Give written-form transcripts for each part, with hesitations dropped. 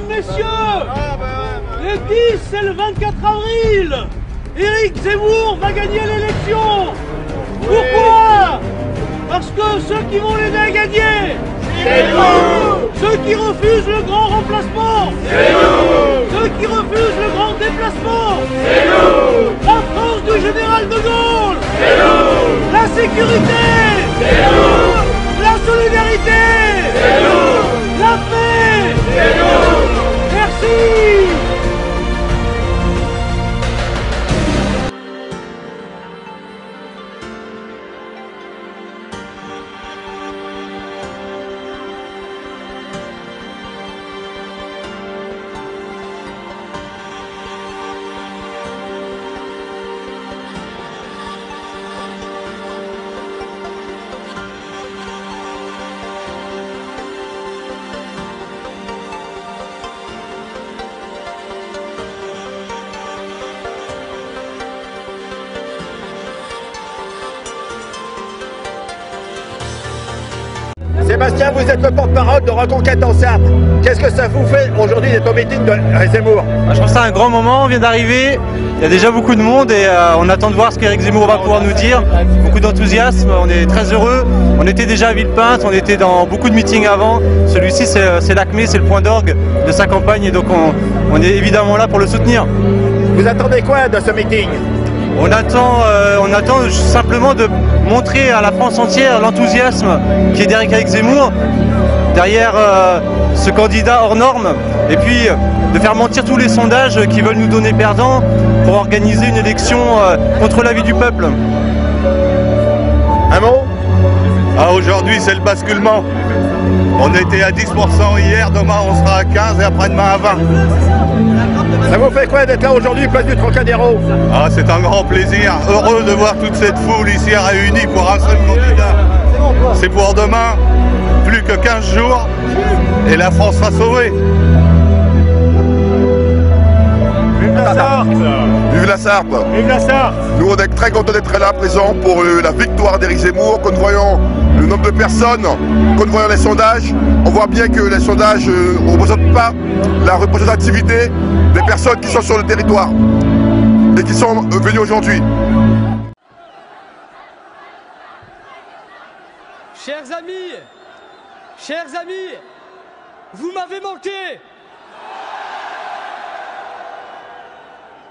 messieurs, le 10 c'est le 24 avril. Éric Zemmour va gagner l'élection. Pourquoi? Parce que ceux qui vont l'aider à gagner, c'est nous. Ceux qui refusent le grand remplacement, c'est nous. Ceux qui refusent le grand déplacement, c'est nous. La France du général de Gaulle, c'est nous. La sécurité, c'est nous. La solidarité, c'est nous. La paix, c'est nous. Merci. Sébastien, vous êtes le porte-parole de Reconquête en Sarthe. Qu'est-ce que ça vous fait aujourd'hui d'être au meeting de Zemmour? Je pense que c'est un grand moment, on vient d'arriver, il y a déjà beaucoup de monde et on attend de voir ce qu'Éric Zemmour va pouvoir nous dire. Beaucoup d'enthousiasme, on est très heureux. On était déjà à Villepinte, on était dans beaucoup de meetings avant. Celui-ci c'est l'acmé, c'est le point d'orgue de sa campagne et donc on est évidemment là pour le soutenir. Vous attendez quoi de ce meeting? On attend simplement de montrer à la France entière l'enthousiasme qui est derrière Éric Zemmour, derrière ce candidat hors norme, et puis de faire mentir tous les sondages qui veulent nous donner perdant pour organiser une élection contre l'avis du peuple. Un mot? Aujourd'hui c'est le basculement. On était à 10% hier, demain on sera à 15 et après-demain à 20. Ça vous fait quoi d'être là aujourd'hui, place du Trocadéro? C'est un grand plaisir, heureux de voir toute cette foule ici réunie pour un seul candidat. C'est pour demain, plus que 15 jours, et la France sera sauvée. Vive la Sarthe! Vive la Sarthe! Vive la Sarthe! Nous on est très contents d'être là présents pour la victoire d'Éric Zemmour. Quand nous voyons le nombre de personnes, quand nous voyons les sondages, on voit bien que les sondages ne représentent pas la représentativité des personnes qui sont sur le territoire et qui sont venues aujourd'hui. Chers amis, vous m'avez manqué.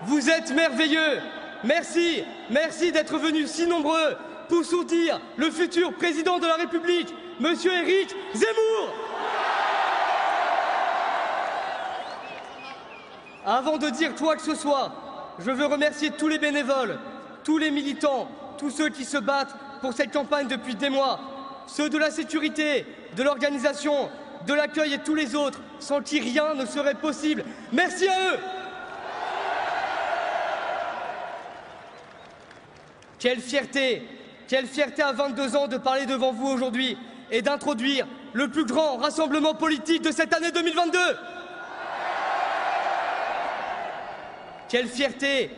Vous êtes merveilleux. Merci d'être venus si nombreux pour soutenir le futur président de la République, Monsieur Éric Zemmour. Avant de dire quoi que ce soit, je veux remercier tous les bénévoles, tous les militants, tous ceux qui se battent pour cette campagne depuis des mois, ceux de la sécurité, de l'organisation, de l'accueil et tous les autres, sans qui rien ne serait possible. Merci à eux. Quelle fierté à 22 ans de parler devant vous aujourd'hui et d'introduire le plus grand rassemblement politique de cette année 2022. Quelle fierté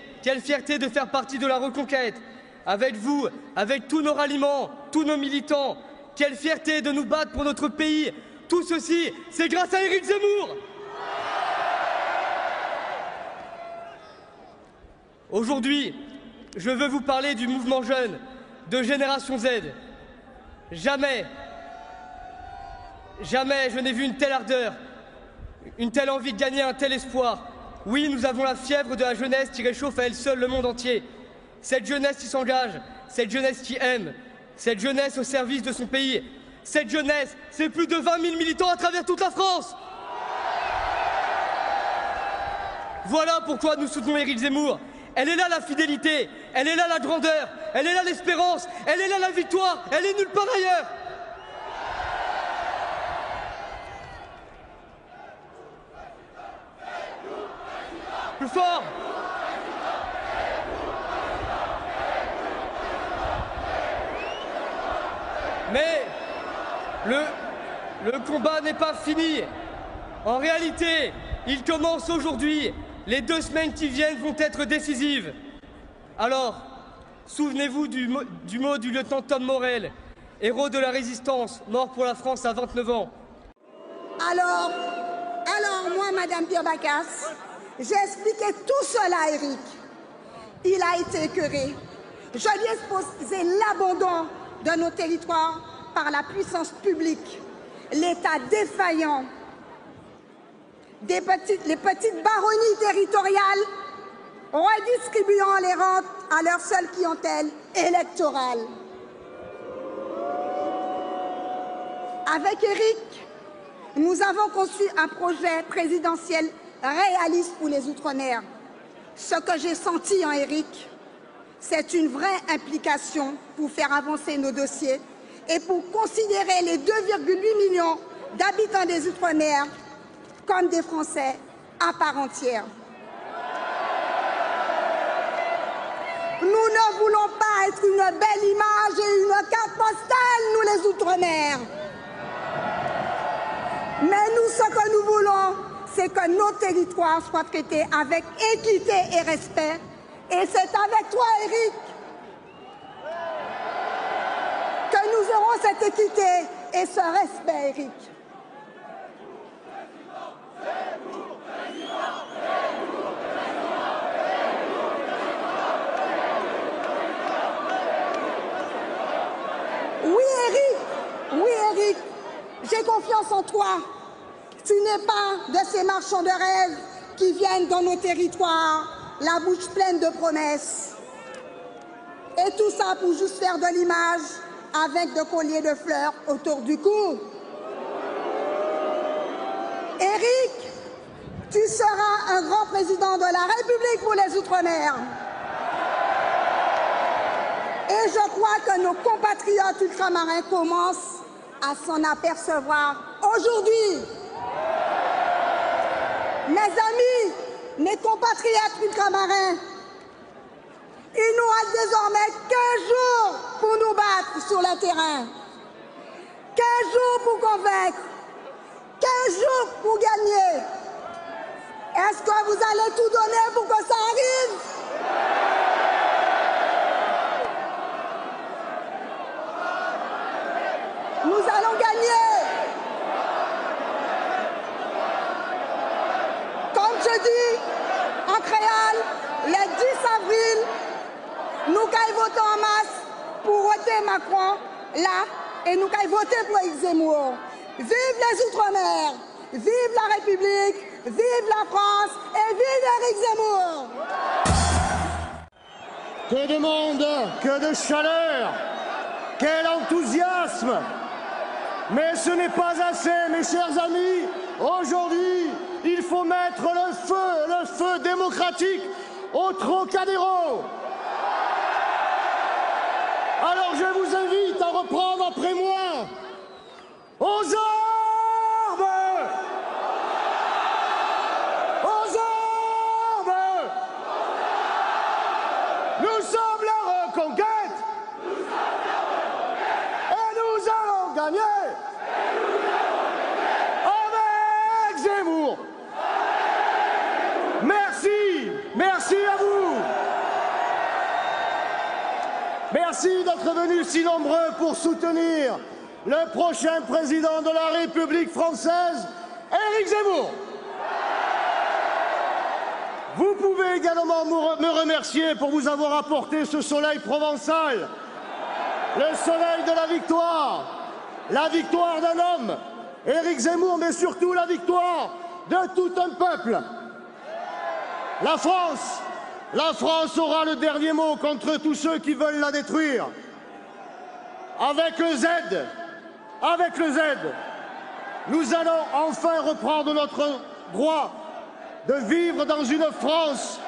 de faire partie de la Reconquête, avec vous, avec tous nos ralliements, tous nos militants. Quelle fierté de nous battre pour notre pays. Tout ceci, c'est grâce à Éric Zemmour. Aujourd'hui, je veux vous parler du mouvement jeune, de Génération Z. Jamais je n'ai vu une telle ardeur, une telle envie de gagner, un tel espoir. Oui, nous avons la fièvre de la jeunesse qui réchauffe à elle seule le monde entier. Cette jeunesse qui s'engage, cette jeunesse qui aime, cette jeunesse au service de son pays. Cette jeunesse, c'est plus de 20 000 militants à travers toute la France. Voilà pourquoi nous soutenons Éric Zemmour. Elle est là la fidélité, elle est là la grandeur, elle est là l'espérance, elle est là la victoire, elle est nulle part ailleurs. Plus fort. Mais le combat n'est pas fini. En réalité, il commence aujourd'hui. Les 2 semaines qui viennent vont être décisives. Alors, souvenez-vous du mot du lieutenant Tom Morel, héros de la résistance, mort pour la France à 29 ans. Alors, Alors moi, Madame Pierre Baccasse, j'ai expliqué tout cela à Éric. Il a été écœuré. Je lui ai exposé l'abandon de nos territoires par la puissance publique, l'État défaillant, les petites baronnies territoriales redistribuant les rentes à leur seule clientèle électorale. Avec Éric, nous avons conçu un projet présidentiel réaliste pour les Outre-mer. Ce que j'ai senti en Éric, c'est une vraie implication pour faire avancer nos dossiers et pour considérer les 2,8 millions d'habitants des Outre-mer comme des Français à part entière. Nous ne voulons pas être une belle image et une carte postale, nous les Outre-mer. Mais nous, ce que nous voulons, c'est que nos territoires soient traités avec équité et respect. Et c'est avec toi, Éric, que nous aurons cette équité et ce respect, Éric. Oui, Éric, j'ai confiance en toi. Tu n'es pas de ces marchands de rêve qui viennent dans nos territoires, la bouche pleine de promesses. Et tout ça pour juste faire de l'image avec de colliers de fleurs autour du cou. Éric, tu seras un grand président de la République pour les Outre-mer. Et je crois que nos compatriotes ultramarins commencent à s'en apercevoir aujourd'hui. Mes amis, mes compatriotes ultramarins, il nous reste désormais 15 jours pour nous battre sur le terrain. 15 jours pour convaincre. 15 jours pour gagner. Est-ce que vous allez tout donner pour que ça arrive? Nous allons gagner. Comme je dis en créole, le 10 avril, nous allons voter en masse pour voter Macron là et nous allons voter pour Éric Zemmour. Vive les Outre-mer, vive la République, vive la France et vive Éric Zemmour. Que de monde, que de chaleur, quel enthousiasme! Mais ce n'est pas assez, mes chers amis. Aujourd'hui, il faut mettre le feu démocratique au Trocadéro. Alors je vous invite à reprendre après moi. Aux armes! Aux armes! Nous sommes la reconquête! Et nous allons gagner! Avec Zemmour! Merci! Merci à vous! Merci d'être venus si nombreux pour soutenir le prochain président de la République française, Éric Zemmour. Vous pouvez également me remercier pour vous avoir apporté ce soleil provençal, le soleil de la victoire d'un homme, Éric Zemmour, mais surtout la victoire de tout un peuple. La France aura le dernier mot contre tous ceux qui veulent la détruire. Avec le Z, nous allons enfin reprendre notre droit de vivre dans une France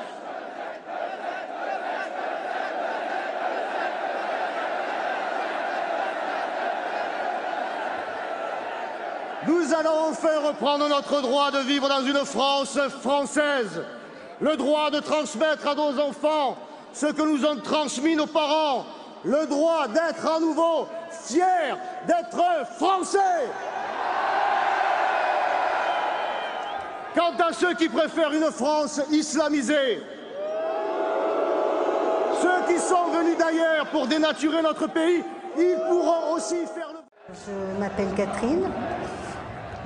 française, le droit de transmettre à nos enfants ce que nous ont transmis nos parents, le droit d'être à nouveau fiers d'être français. Quant à ceux qui préfèrent une France islamisée, ceux qui sont venus d'ailleurs pour dénaturer notre pays, ils pourront aussi faire le... Je m'appelle Catherine.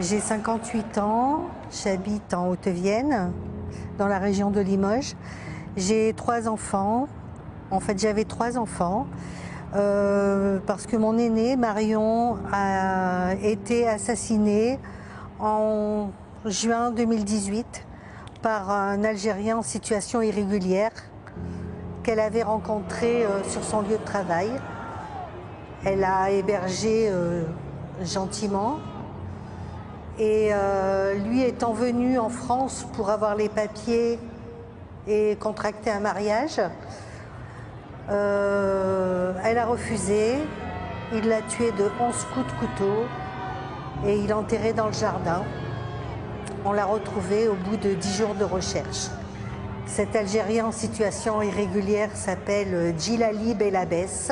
J'ai 58 ans, j'habite en Haute-Vienne, dans la région de Limoges. J'ai 3 enfants, en fait j'avais 3 enfants, parce que mon aîné, Marion, a été assassiné en juin 2018 par un Algérien en situation irrégulière qu'elle avait rencontré sur son lieu de travail. Elle a hébergé gentiment. Et lui étant venu en France pour avoir les papiers et contracter un mariage, elle a refusé. Il l'a tué de 11 coups de couteau et il l'a enterré dans le jardin. On l'a retrouvé au bout de 10 jours de recherche. Cet Algérien en situation irrégulière s'appelle Djilali Belabès.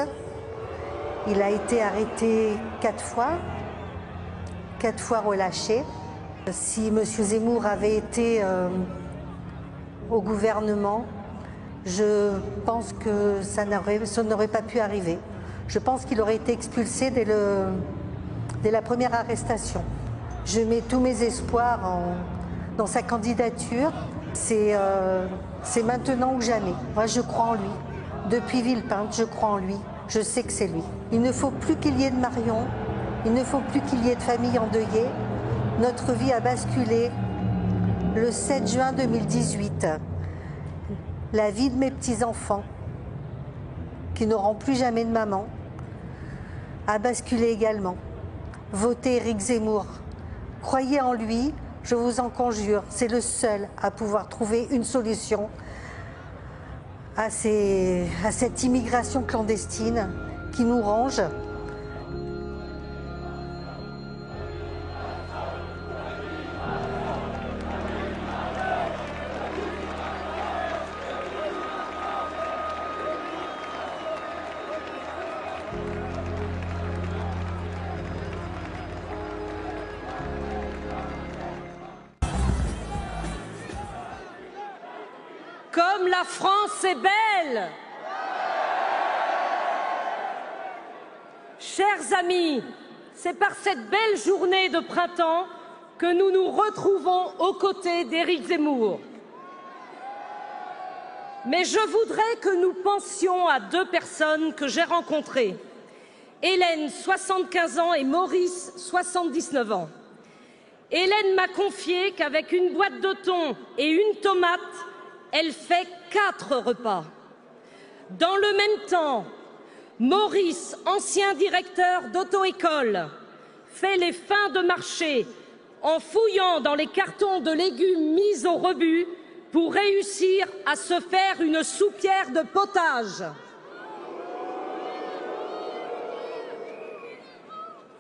Il a été arrêté 4 fois. 4 fois relâché. Si M. Zemmour avait été au gouvernement, je pense que ça n'aurait pas pu arriver. Je pense qu'il aurait été expulsé dès la première arrestation. Je mets tous mes espoirs dans sa candidature. C'est maintenant ou jamais. Moi, je crois en lui. Depuis Villepinte, je crois en lui. Je sais que c'est lui. Il ne faut plus qu'il y ait de Marion. Il ne faut plus qu'il y ait de famille endeuillée. Notre vie a basculé le 7 juin 2018. La vie de mes petits-enfants, qui n'auront plus jamais de maman, a basculé également. Votez Éric Zemmour. Croyez en lui, je vous en conjure. C'est le seul à pouvoir trouver une solution à cette immigration clandestine qui nous ronge. Comme la France est belle! Chers amis, c'est par cette belle journée de printemps que nous nous retrouvons aux côtés d'Éric Zemmour. Mais je voudrais que nous pensions à 2 personnes que j'ai rencontrées. Hélène, 75 ans, et Maurice, 79 ans. Hélène m'a confié qu'avec une boîte de thon et une tomate, elle fait 4 repas. Dans le même temps, Maurice, ancien directeur d'auto-école, fait les fins de marché en fouillant dans les cartons de légumes mis au rebut pour réussir à se faire une soupière de potage.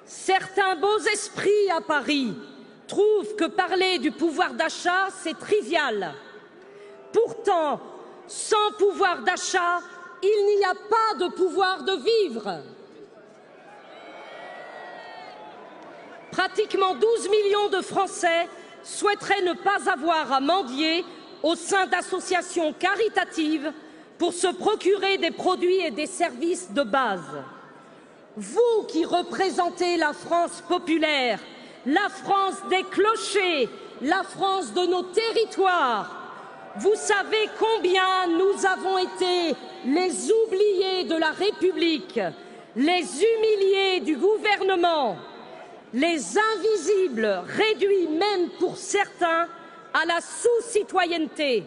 Certains beaux esprits à Paris trouvent que parler du pouvoir d'achat, c'est trivial. Pourtant, sans pouvoir d'achat, il n'y a pas de pouvoir de vivre. Pratiquement 12 millions de Français souhaiteraient ne pas avoir à mendier au sein d'associations caritatives pour se procurer des produits et des services de base. Vous qui représentez la France populaire, la France des clochers, la France de nos territoires, vous savez combien nous avons été les oubliés de la République, les humiliés du gouvernement, les invisibles, réduits même pour certains à la sous-citoyenneté.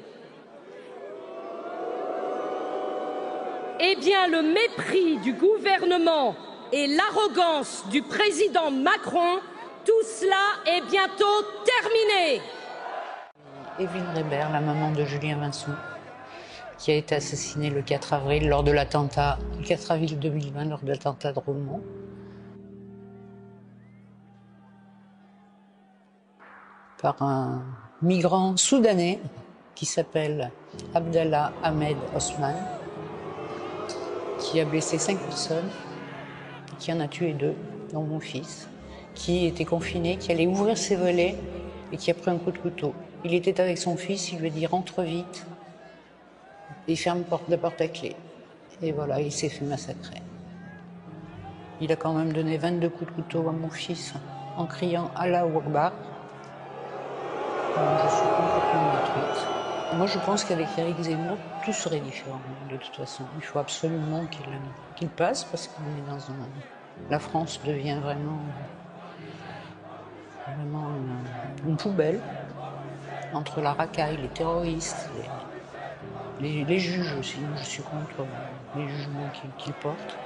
Eh bien, le mépris du gouvernement et l'arrogance du président Macron, tout cela est bientôt terminé. Évelyne Reber, la maman de Julien Vincent, qui a été assassinée le 4 avril lors de l'attentat, le 4 avril 2020, lors de l'attentat de Rouen. Par un migrant soudanais qui s'appelle Abdallah Ahmed Osman, qui a blessé 5 personnes, qui en a tué 2, dont mon fils, qui était confiné, qui allait ouvrir ses volets et qui a pris un coup de couteau. Il était avec son fils, il lui a dit « rentre vite » et ferme la porte à clé. Et voilà, il s'est fait massacrer. Il a quand même donné 22 coups de couteau à mon fils. en criant Allah Akbar. Je suis complètement détruite. Moi, je pense qu'avec Éric Zemmour, tout serait différent, de toute façon. Il faut absolument qu'il passe, parce qu'on est dans un... La France devient vraiment une poubelle, entre la racaille, les terroristes, les juges aussi. Je suis contre les jugements qu'ils portent.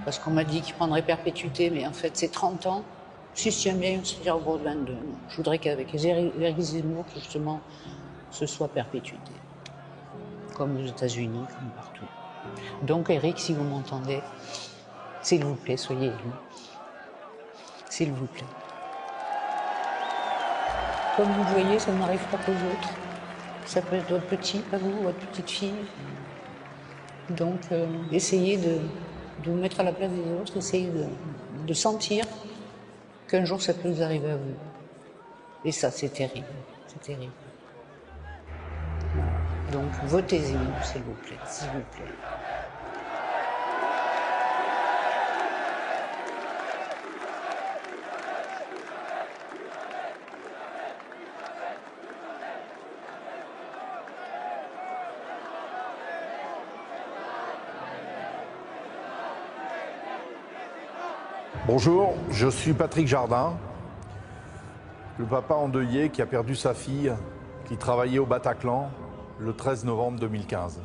Parce qu'on m'a dit qu'il prendrait perpétuité, mais en fait, c'est 30 ans. Si je tiens bien, on se tire au bout de 22. Non. Je voudrais qu'avec Éric Zemmour, justement, ce soit perpétuité. Comme aux États-Unis, comme partout. Donc, Éric, si vous m'entendez, s'il vous plaît, soyez élu. S'il vous plaît. Comme vous voyez, ça n'arrive pas qu'aux autres. Ça peut être votre petit, pas vous, votre petite fille. Donc, essayez de vous mettre à la place des autres, essayez de sentir qu'un jour ça peut vous arriver à vous. Et ça, c'est terrible. C'est terrible. Donc, votez Zemmour, s'il vous plaît, s'il vous plaît. Bonjour, je suis Patrick Jardin, le papa endeuillé qui a perdu sa fille, qui travaillait au Bataclan le 13 novembre 2015.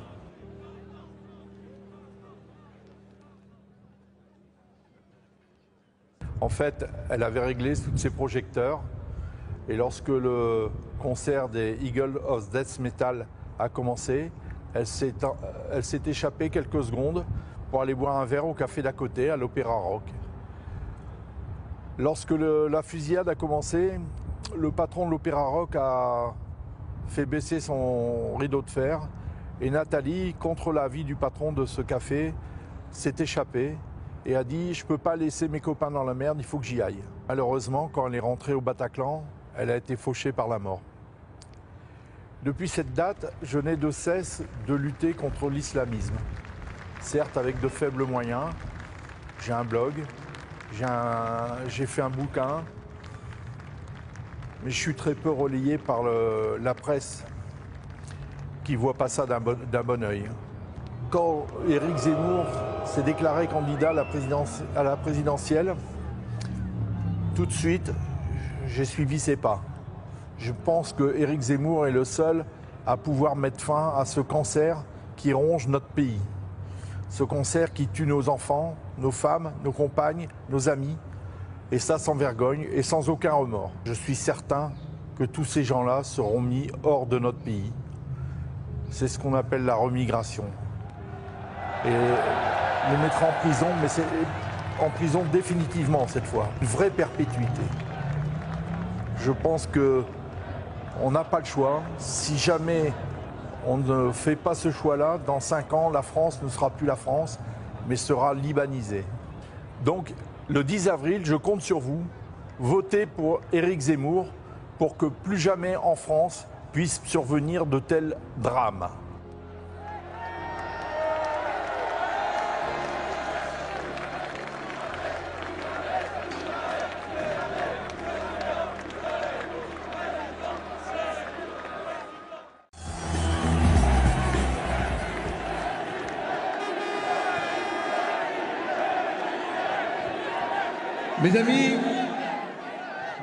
En fait, elle avait réglé tous ses projecteurs et lorsque le concert des Eagles of Death Metal a commencé, elle s'est échappée quelques secondes pour aller boire un verre au café d'à côté, à l'Opéra Rock. Lorsque la fusillade a commencé, le patron de l'Opéra Rock a fait baisser son rideau de fer et Nathalie, contre l'avis du patron de ce café, s'est échappée et a dit « Je ne peux pas laisser mes copains dans la merde, il faut que j'y aille ». Malheureusement, quand elle est rentrée au Bataclan, elle a été fauchée par la mort. Depuis cette date, je n'ai de cesse de lutter contre l'islamisme. Certes avec de faibles moyens, j'ai un blog, j'ai fait un bouquin, mais je suis très peu relayé par la presse qui ne voit pas ça d'un bon œil. Quand Éric Zemmour s'est déclaré candidat à la présidentielle, tout de suite, j'ai suivi ses pas. Je pense que Éric Zemmour est le seul à pouvoir mettre fin à ce cancer qui ronge notre pays. Ce cancer qui tue nos enfants, nos femmes, nos compagnes, nos amis, et ça sans vergogne et sans aucun remords. Je suis certain que tous ces gens-là seront mis hors de notre pays. C'est ce qu'on appelle la remigration. Et les mettra en prison, mais c'est en prison définitivement cette fois. Une vraie perpétuité. Je pense qu'on n'a pas le choix. Si jamais on ne fait pas ce choix-là, dans 5 ans, la France ne sera plus la France, mais sera libanisée. Donc, le 10 avril, je compte sur vous. Votez pour Éric Zemmour pour que plus jamais en France puisse survenir de tels drames.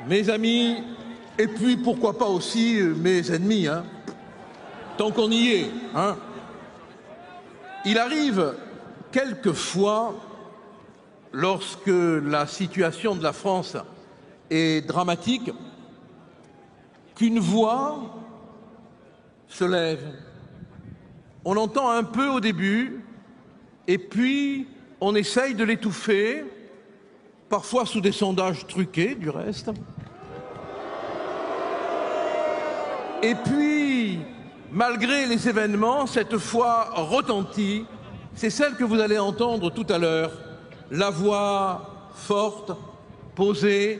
Mes amis, et puis pourquoi pas aussi mes ennemis, hein, tant qu'on y est. Hein. Il arrive quelquefois, lorsque la situation de la France est dramatique, qu'une voix se lève. On entend un peu au début, et puis on essaye de l'étouffer, parfois sous des sondages truqués, du reste. Et puis, malgré les événements, cette fois retentit, c'est celle que vous allez entendre tout à l'heure, la voix forte, posée,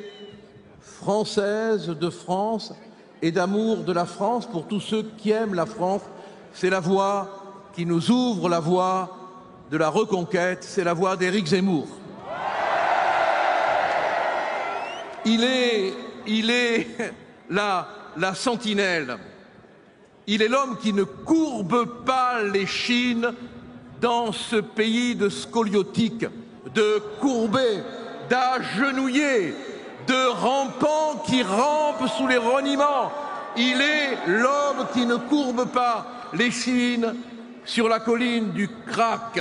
française de France et d'amour de la France pour tous ceux qui aiment la France. C'est la voix qui nous ouvre la voie de la reconquête, c'est la voix d'Éric Zemmour. il est la sentinelle. Il est l'homme qui ne courbe pas l'échine dans ce pays de scoliotiques, de courbés, d'agenouillés, de rampants qui rampent sous les reniements. Il est l'homme qui ne courbe pas l'échine sur la colline du Crac.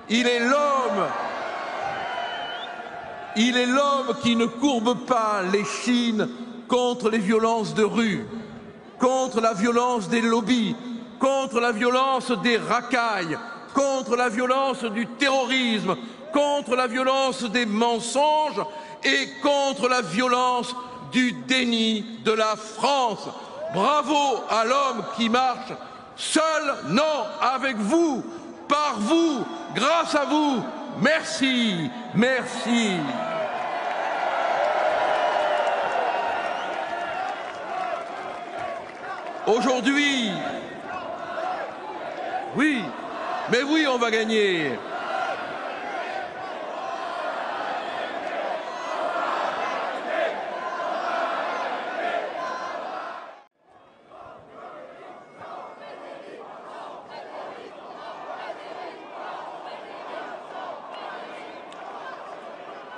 Il est l'homme qui ne courbe pas l'échine contre les violences de rue, contre la violence des lobbies, contre la violence des racailles, contre la violence du terrorisme, contre la violence des mensonges et contre la violence du déni de la France. Bravo à l'homme qui marche seul, non, avec vous, par vous, grâce à vous. Merci, merci. Aujourd'hui, oui, mais oui, on va gagner.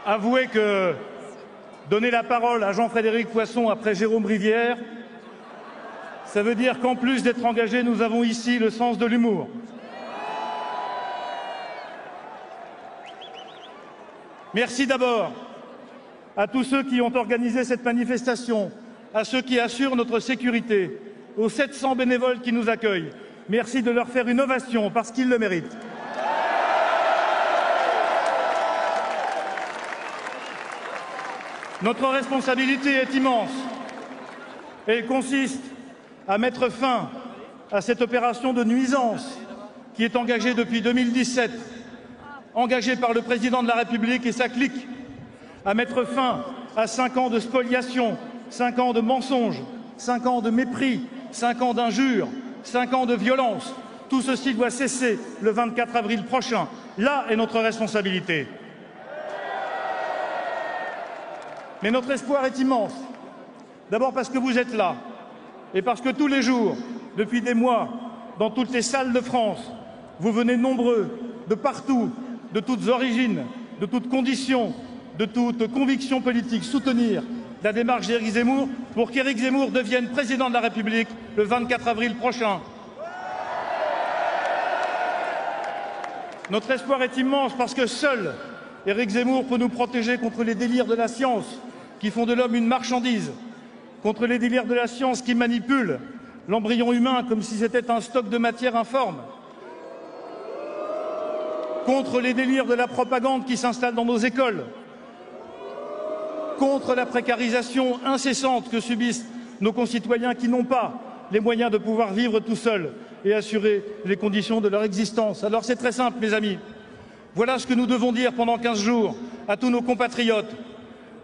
Avouez que donner la parole à Jean-Frédéric Poisson après Jérôme Rivière, ça veut dire qu'en plus d'être engagés, nous avons ici le sens de l'humour. Merci d'abord à tous ceux qui ont organisé cette manifestation, à ceux qui assurent notre sécurité, aux 700 bénévoles qui nous accueillent. Merci de leur faire une ovation parce qu'ils le méritent. Notre responsabilité est immense et elle consiste à mettre fin à cette opération de nuisance qui est engagée depuis 2017, engagée par le président de la République et sa clique, à mettre fin à 5 ans de spoliation, 5 ans de mensonges, 5 ans de mépris, 5 ans d'injures, 5 ans de violence. Tout ceci doit cesser le 24 avril prochain. Là est notre responsabilité. Mais notre espoir est immense. D'abord parce que vous êtes là et parce que tous les jours, depuis des mois, dans toutes les salles de France, vous venez nombreux, de partout, de toutes origines, de toutes conditions, de toutes convictions politiques, soutenir la démarche d'Éric Zemmour pour qu'Éric Zemmour devienne président de la République le 24 avril prochain. Notre espoir est immense parce que seul Éric Zemmour peut nous protéger contre les délires de la science qui font de l'homme une marchandise, contre les délires de la science qui manipulent l'embryon humain comme si c'était un stock de matière informe, contre les délires de la propagande qui s'installe dans nos écoles, contre la précarisation incessante que subissent nos concitoyens qui n'ont pas les moyens de pouvoir vivre tout seuls et assurer les conditions de leur existence. Alors c'est très simple, mes amis. Voilà ce que nous devons dire pendant 15 jours à tous nos compatriotes.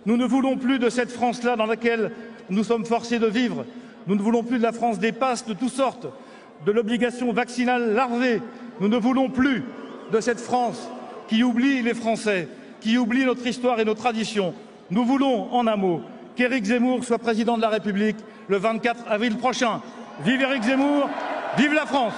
Nous ne voulons plus de cette France-là dans laquelle nous sommes forcés de vivre. Nous ne voulons plus de la France des passes de toutes sortes, de l'obligation vaccinale larvée. Nous ne voulons plus de cette France qui oublie les Français, qui oublie notre histoire et nos traditions. Nous voulons, en un mot, qu'Éric Zemmour soit président de la République le 24 avril prochain. Vive Éric Zemmour, vive la France!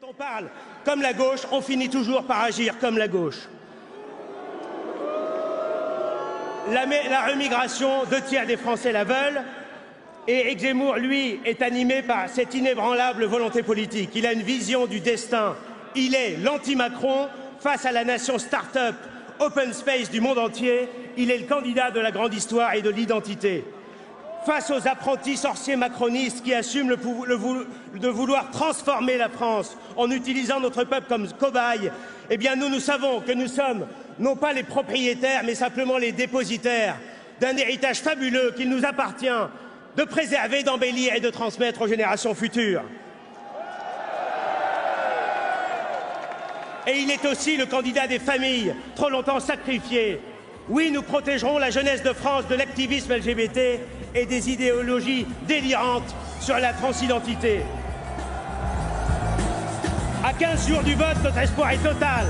Quand on parle comme la gauche, on finit toujours par agir comme la gauche. La remigration, 2 tiers des Français la veulent. Et Éric Zemmour, lui, est animé par cette inébranlable volonté politique. Il a une vision du destin. Il est l'anti-Macron face à la nation start-up, open space du monde entier. Il est le candidat de la grande histoire et de l'identité. Face aux apprentis sorciers macronistes qui assument de vouloir transformer la France en utilisant notre peuple comme cobaye, eh bien nous savons que nous sommes non pas les propriétaires, mais simplement les dépositaires d'un héritage fabuleux qu'il nous appartient de préserver, d'embellir et de transmettre aux générations futures. Et il est aussi le candidat des familles, trop longtemps sacrifiées. Oui, nous protégerons la jeunesse de France de l'activisme LGBT et des idéologies délirantes sur la transidentité. À 15 jours du vote, notre espoir est total.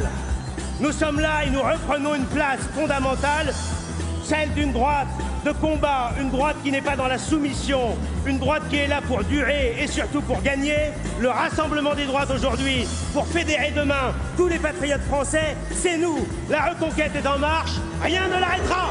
Nous sommes là et nous reprenons une place fondamentale, celle d'une droite de combat, une droite qui n'est pas dans la soumission, une droite qui est là pour durer et surtout pour gagner. Le rassemblement des droites aujourd'hui, pour fédérer demain tous les patriotes français, c'est nous. La reconquête est en marche, rien ne l'arrêtera.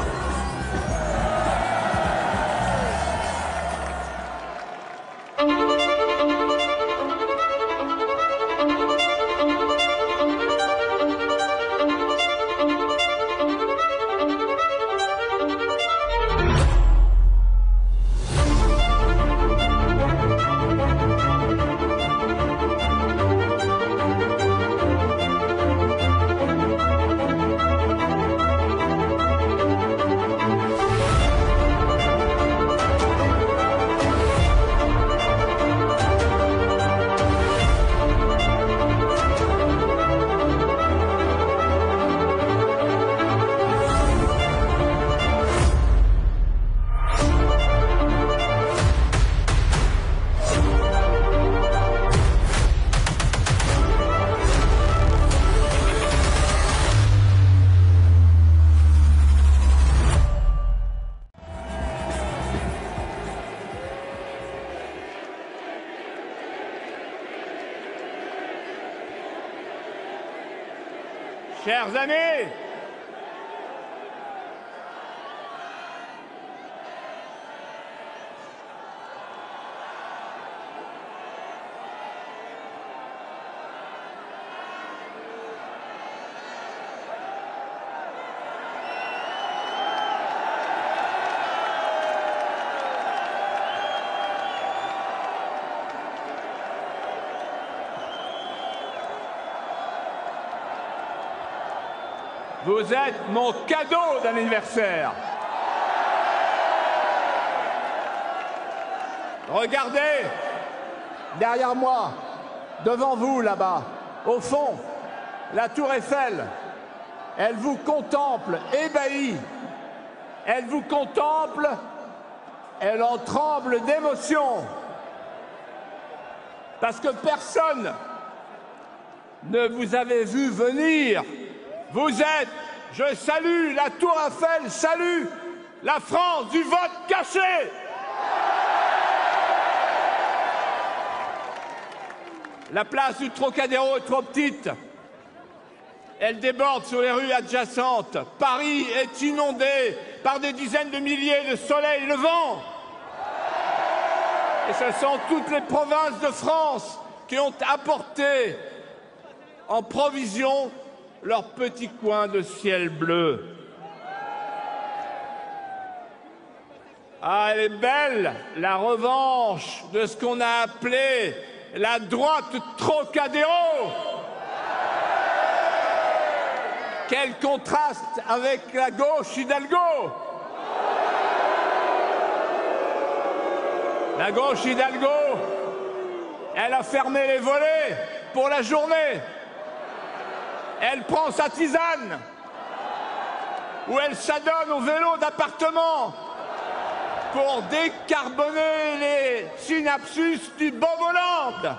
Chers amis, vous êtes mon cadeau d'anniversaire. Regardez, derrière moi, devant vous là-bas, au fond, la tour Eiffel. Elle vous contemple, ébahie. Elle vous contemple, elle en tremble d'émotion. Parce que personne ne vous avait vu venir. Vous êtes, je salue la tour Eiffel, salue la France du vote caché. La place du Trocadéro est trop petite. Elle déborde sur les rues adjacentes. Paris est inondé par des dizaines de milliers de soleils levants. Et ce sont toutes les provinces de France qui ont apporté en provision leur petit coin de ciel bleu. Ah, elle est belle, la revanche de ce qu'on a appelé la droite Trocadéro. Quel contraste avec la gauche Hidalgo. La gauche Hidalgo, elle a fermé les volets pour la journée. Elle prend sa tisane ou elle s'adonne au vélo d'appartement pour décarboner les synapsus du Boboland.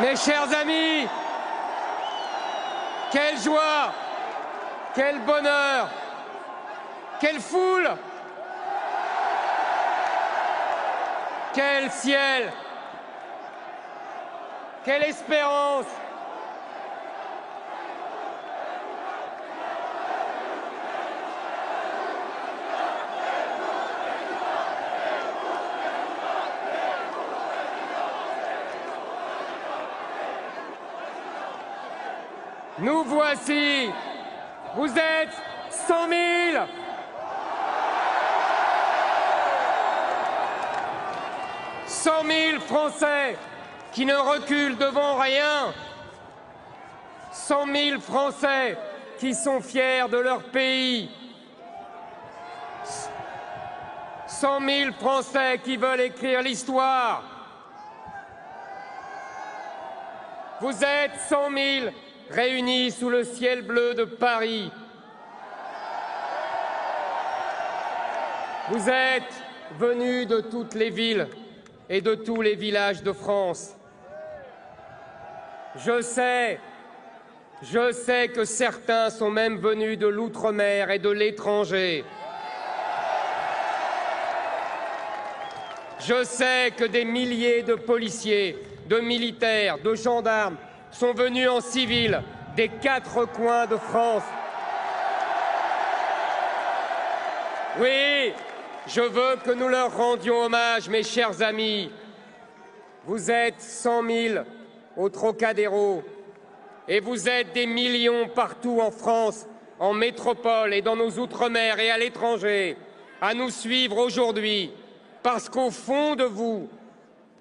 Mes chers amis, quelle joie, quel bonheur, quelle foule, quel ciel, quelle espérance. Nous voici, vous êtes 100 000. Français qui ne reculent devant rien. 100 000 Français qui sont fiers de leur pays. 100 000 Français qui veulent écrire l'histoire. Vous êtes 100 000 réunis sous le ciel bleu de Paris. Vous êtes venus de toutes les villes et de tous les villages de France. Je sais que certains sont même venus de l'outre-mer et de l'étranger. Je sais que des milliers de policiers, de militaires, de gendarmes sont venus en civil des 4 coins de France. Oui, je veux que nous leur rendions hommage, mes chers amis. Vous êtes 100 000 au Trocadéro et vous êtes des millions partout en France, en métropole et dans nos outre-mer et à l'étranger, à nous suivre aujourd'hui, parce qu'au fond de vous,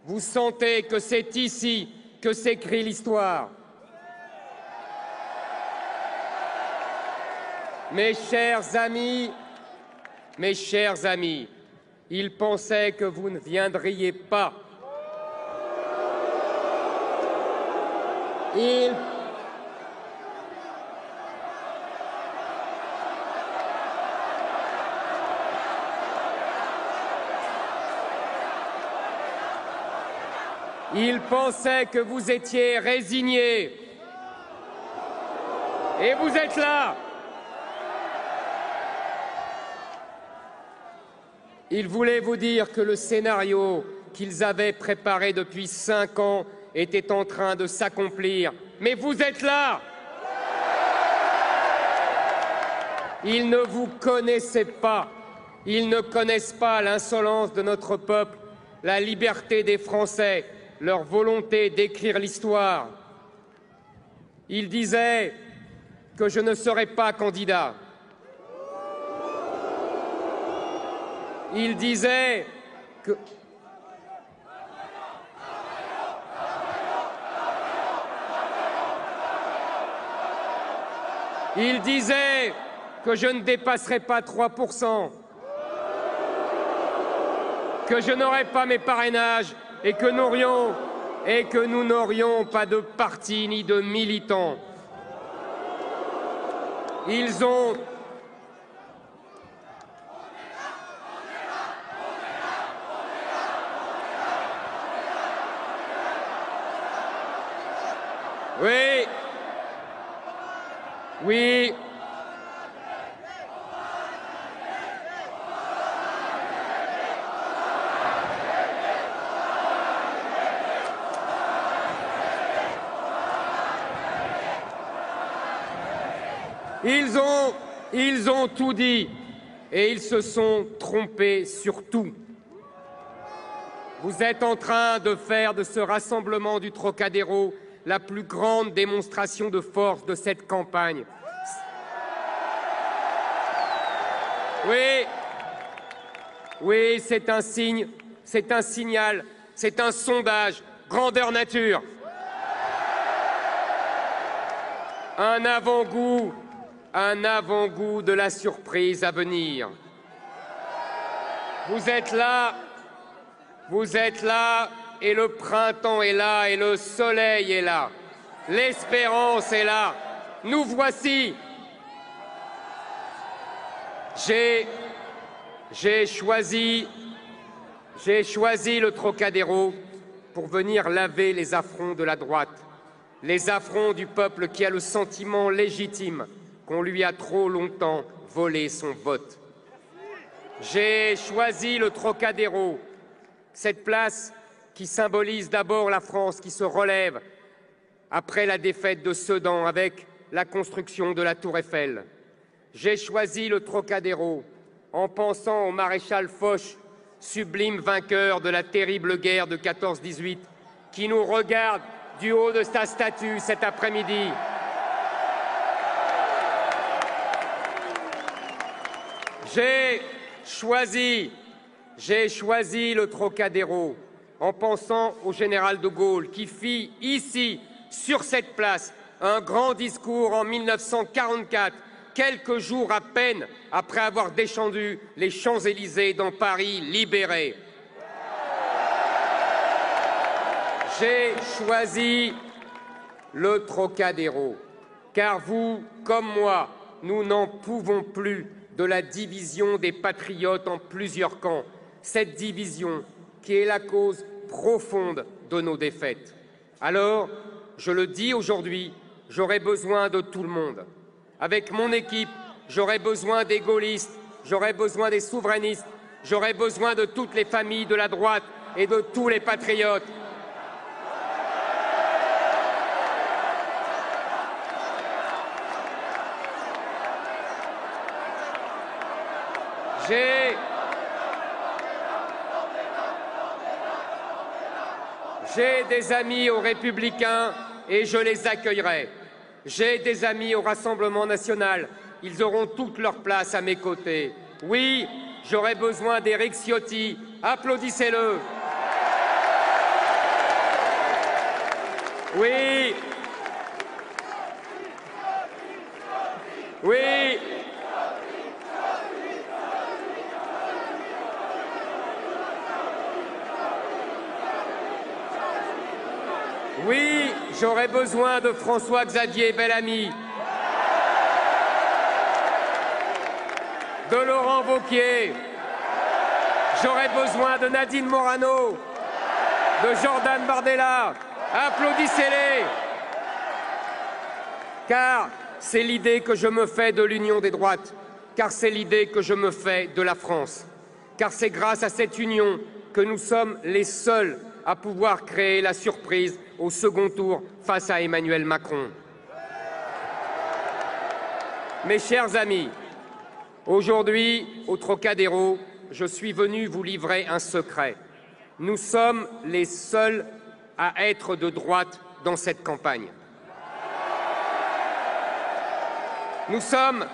vous sentez que c'est ici que s'écrit l'histoire. Mes chers amis, ils pensaient que vous ne viendriez pas. Ils pensaient que vous étiez résignés. Et vous êtes là. Ils voulaient vous dire que le scénario qu'ils avaient préparé depuis 5 ans était en train de s'accomplir. Mais vous êtes là. Ils ne vous connaissaient pas. Ils ne connaissent pas l'insolence de notre peuple, la liberté des Français, leur volonté d'écrire l'histoire. Ils disaient que je ne serais pas candidat. Ils disaient que... Ils disaient que je ne dépasserais pas 3%, que je n'aurais pas mes parrainages et que nous n'aurions pas de parti ni de militants. Ils ont... Oui. Ils ont tout dit et ils se sont trompés sur tout. Vous êtes en train de faire de ce rassemblement du Trocadéro la plus grande démonstration de force de cette campagne. Oui, c'est un signe, c'est un signal, c'est un sondage, grandeur nature. Un avant-goût de la surprise à venir. Vous êtes là, et le printemps est là, et le soleil est là. L'espérance est là. Nous voici. J'ai choisi le Trocadéro pour venir laver les affronts de la droite, les affronts du peuple qui a le sentiment légitime qu'on lui a trop longtemps volé son vote. J'ai choisi le Trocadéro, cette place qui symbolise d'abord la France qui se relève après la défaite de Sedan avec la construction de la Tour Eiffel. J'ai choisi le Trocadéro en pensant au maréchal Foch, sublime vainqueur de la terrible guerre de 14-18, qui nous regarde du haut de sa statue cet après-midi. J'ai choisi le Trocadéro en pensant au général de Gaulle qui fit ici, sur cette place, un grand discours en 1944, quelques jours à peine après avoir descendu les Champs-Élysées dans Paris libéré. J'ai choisi le Trocadéro, car vous, comme moi, nous n'en pouvons plus de la division des patriotes en plusieurs camps, cette division qui est la cause profonde de nos défaites. Alors, je le dis aujourd'hui, j'aurai besoin de tout le monde. Avec mon équipe, j'aurai besoin des gaullistes, j'aurai besoin des souverainistes, j'aurai besoin de toutes les familles de la droite et de tous les patriotes. J'ai des amis aux Républicains et je les accueillerai. J'ai des amis au Rassemblement national. Ils auront toute leur place à mes côtés. Oui, j'aurai besoin d'Éric Ciotti. Applaudissez-le. Oui. Oui. Oui, j'aurai besoin de François-Xavier Bellamy, de Laurent Wauquiez, j'aurai besoin de Nadine Morano, de Jordan Bardella. Applaudissez-les, car c'est l'idée que je me fais de l'union des droites, car c'est l'idée que je me fais de la France, car c'est grâce à cette union que nous sommes les seuls à pouvoir créer la surprise au second tour face à Emmanuel Macron. Mes chers amis, aujourd'hui, au Trocadéro, je suis venu vous livrer un secret. Nous sommes les seuls à être de droite dans cette campagne. Nous sommes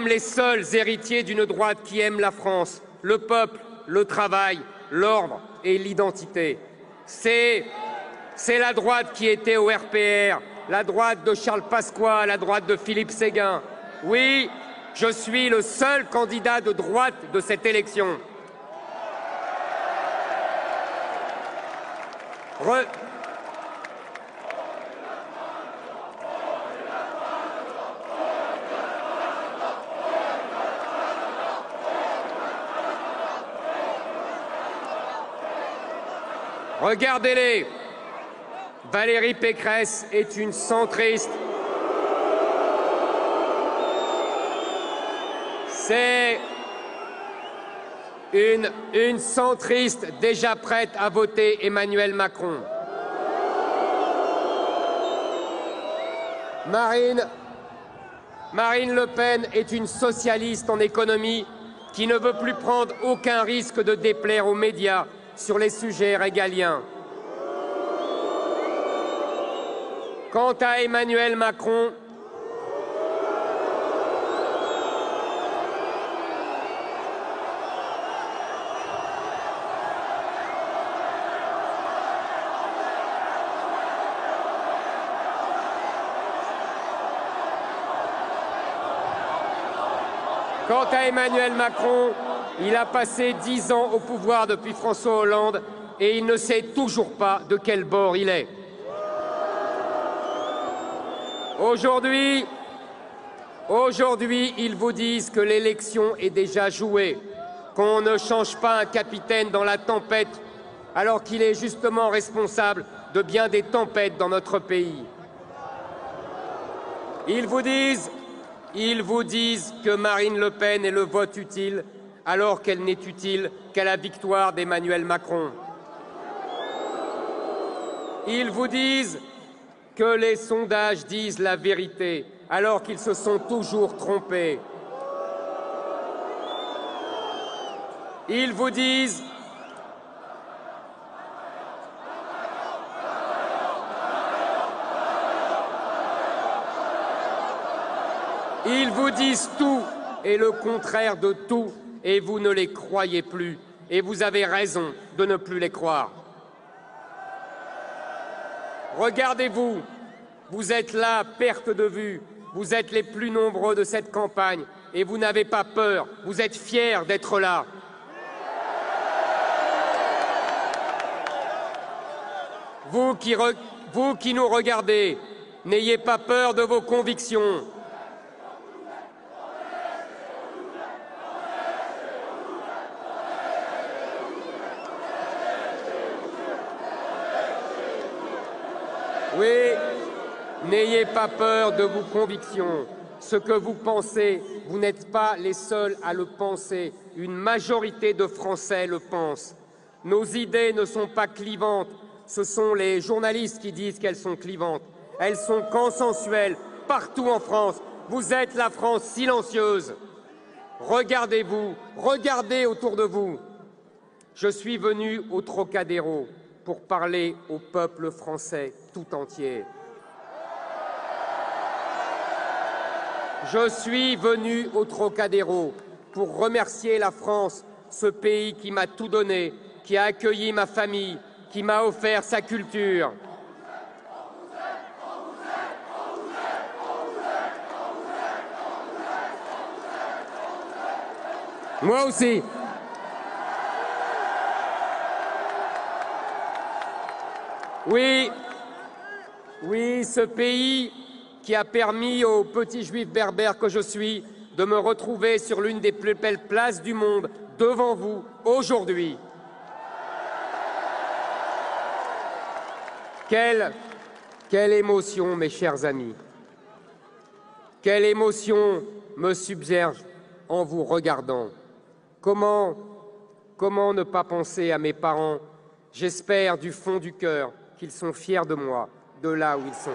les seuls héritiers d'une droite qui aime la France, le peuple, le travail, l'ordre et l'identité. C'est la droite qui était au RPR, la droite de Charles Pasqua, la droite de Philippe Séguin. Oui, je suis le seul candidat de droite de cette élection. Regardez-les. Valérie Pécresse est une centriste. C'est une centriste déjà prête à voter Emmanuel Macron. Marine Le Pen est une socialiste en économie qui ne veut plus prendre aucun risque de déplaire aux médias sur les sujets régaliens. Quant à Emmanuel Macron, il a passé 10 ans au pouvoir depuis François Hollande et il ne sait toujours pas de quel bord il est. Aujourd'hui, ils vous disent que l'élection est déjà jouée, qu'on ne change pas un capitaine dans la tempête alors qu'il est justement responsable de bien des tempêtes dans notre pays. Ils vous disent que Marine Le Pen est le vote utile, alors qu'elle n'est utile qu'à la victoire d'Emmanuel Macron. Ils vous disent que les sondages disent la vérité, alors qu'ils se sont toujours trompés. Ils vous disent tout et le contraire de tout, et vous ne les croyez plus, et vous avez raison de ne plus les croire. Regardez-vous, vous êtes là, perte de vue, vous êtes les plus nombreux de cette campagne, et vous n'avez pas peur, vous êtes fiers d'être là. Vous qui nous regardez, n'ayez pas peur de vos convictions. Oui, n'ayez pas peur de vos convictions. Ce que vous pensez, vous n'êtes pas les seuls à le penser. Une majorité de Français le pensent. Nos idées ne sont pas clivantes. Ce sont les journalistes qui disent qu'elles sont clivantes. Elles sont consensuelles partout en France. Vous êtes la France silencieuse. Regardez-vous, regardez autour de vous. Je suis venu au Trocadéro pour parler au peuple français tout entier. Je suis venu au Trocadéro pour remercier la France, ce pays qui m'a tout donné, qui a accueilli ma famille, qui m'a offert sa culture. Moi aussi. Oui, ce pays qui a permis aux petits juifs berbères que je suis de me retrouver sur l'une des plus belles places du monde devant vous aujourd'hui. Quelle émotion, mes chers amis. Quelle émotion me submerge en vous regardant. Comment ne pas penser à mes parents? J'espère du fond du cœur qu'ils sont fiers de moi, de là où ils sont.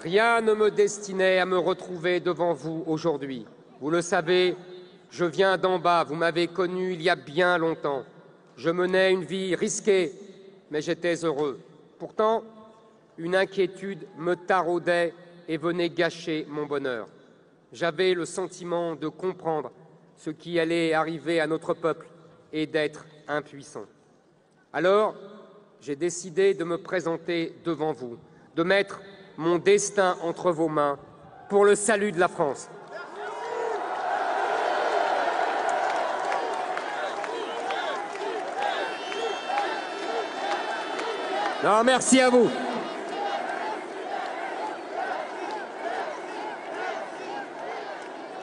Rien ne me destinait à me retrouver devant vous aujourd'hui. Vous le savez, je viens d'en bas, vous m'avez connu il y a bien longtemps. Je menais une vie risquée, mais j'étais heureux. Pourtant, une inquiétude me taraudait et venait gâcher mon bonheur. J'avais le sentiment de comprendre ce qui allait arriver à notre peuple et d'être impuissant. Alors, j'ai décidé de me présenter devant vous, de mettre mon destin entre vos mains pour le salut de la France. Non, merci à vous.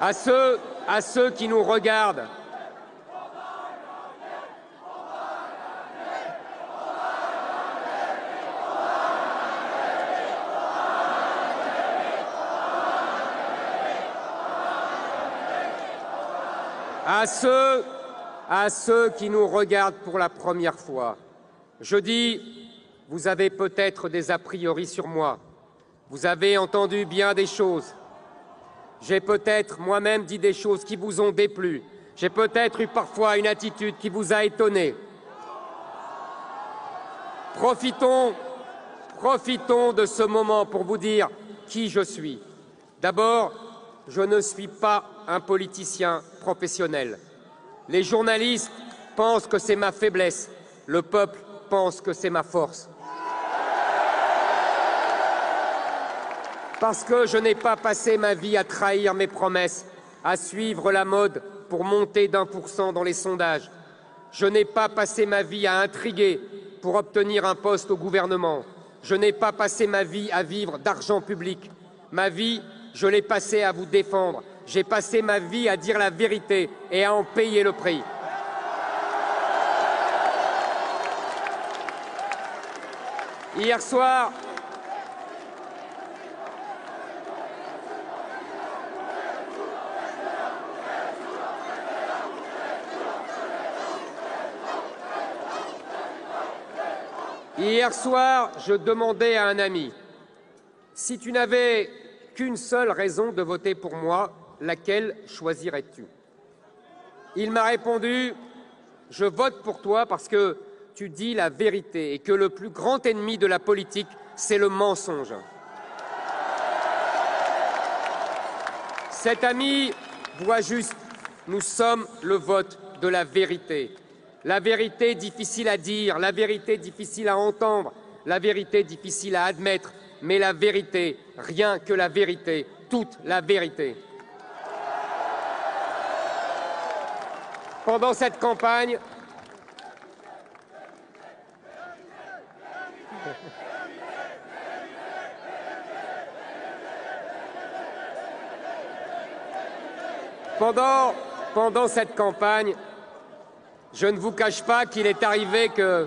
À ceux qui nous regardent, à ceux qui nous regardent pour la première fois, je dis, vous avez peut-être des a priori sur moi, vous avez entendu bien des choses, j'ai peut-être moi-même dit des choses qui vous ont déplu, j'ai peut-être eu parfois une attitude qui vous a étonné. Profitons de ce moment pour vous dire qui je suis. D'abord, je ne suis pas un politicien professionnel. Les journalistes pensent que c'est ma faiblesse. Le peuple pense que c'est ma force. Parce que je n'ai pas passé ma vie à trahir mes promesses, à suivre la mode pour monter d'1% dans les sondages. Je n'ai pas passé ma vie à intriguer pour obtenir un poste au gouvernement. Je n'ai pas passé ma vie à vivre d'argent public. Ma vie, je l'ai passée à vous défendre. J'ai passé ma vie à dire la vérité et à en payer le prix. Hier soir, je demandais à un ami, si tu n'avais qu'une seule raison de voter pour moi, laquelle choisirais-tu? Il m'a répondu, je vote pour toi parce que tu dis la vérité et que le plus grand ennemi de la politique, c'est le mensonge. Cet ami voit juste, nous sommes le vote de la vérité. La vérité difficile à dire, la vérité difficile à entendre, la vérité difficile à admettre, mais la vérité, rien que la vérité, toute la vérité. Pendant cette campagne, Pendant cette campagne, je ne vous cache pas qu'il est arrivé que...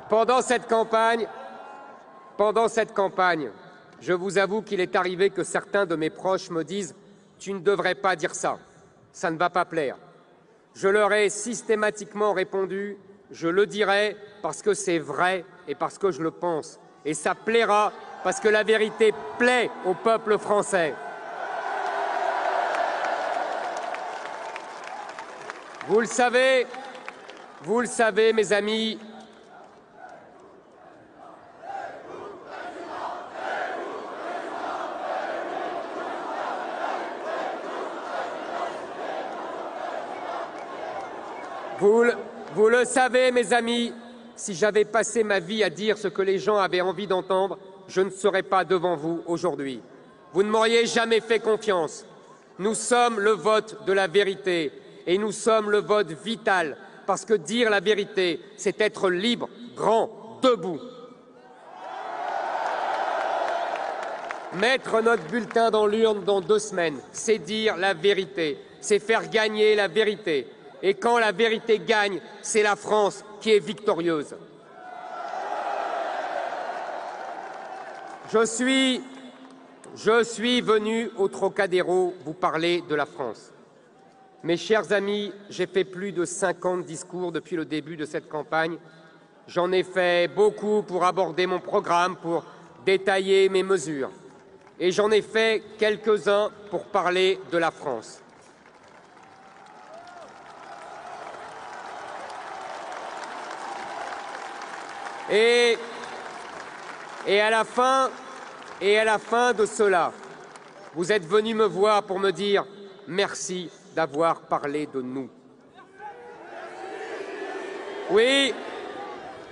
Pendant cette campagne, je vous avoue qu'il est arrivé que certains de mes proches me disent « Tu ne devrais pas dire ça, ça ne va pas plaire ». Je leur ai systématiquement répondu « Je le dirai parce que c'est vrai et parce que je le pense. Et ça plaira parce que la vérité plaît au peuple français. » Vous le savez, mes amis, vous le savez, mes amis, si j'avais passé ma vie à dire ce que les gens avaient envie d'entendre, je ne serais pas devant vous aujourd'hui. Vous ne m'auriez jamais fait confiance. Nous sommes le vote de la vérité et nous sommes le vote vital parce que dire la vérité, c'est être libre, grand, debout. Mettre notre bulletin dans l'urne dans 2 semaines, c'est dire la vérité, c'est faire gagner la vérité. Et quand la vérité gagne, c'est la France qui est victorieuse. Je suis venu au Trocadéro vous parler de la France. Mes chers amis, j'ai fait plus de 50 discours depuis le début de cette campagne. J'en ai fait beaucoup pour aborder mon programme, pour détailler mes mesures. Et j'en ai fait quelques-uns pour parler de la France. Et à la fin de cela, vous êtes venus me voir pour me dire merci d'avoir parlé de nous. Oui,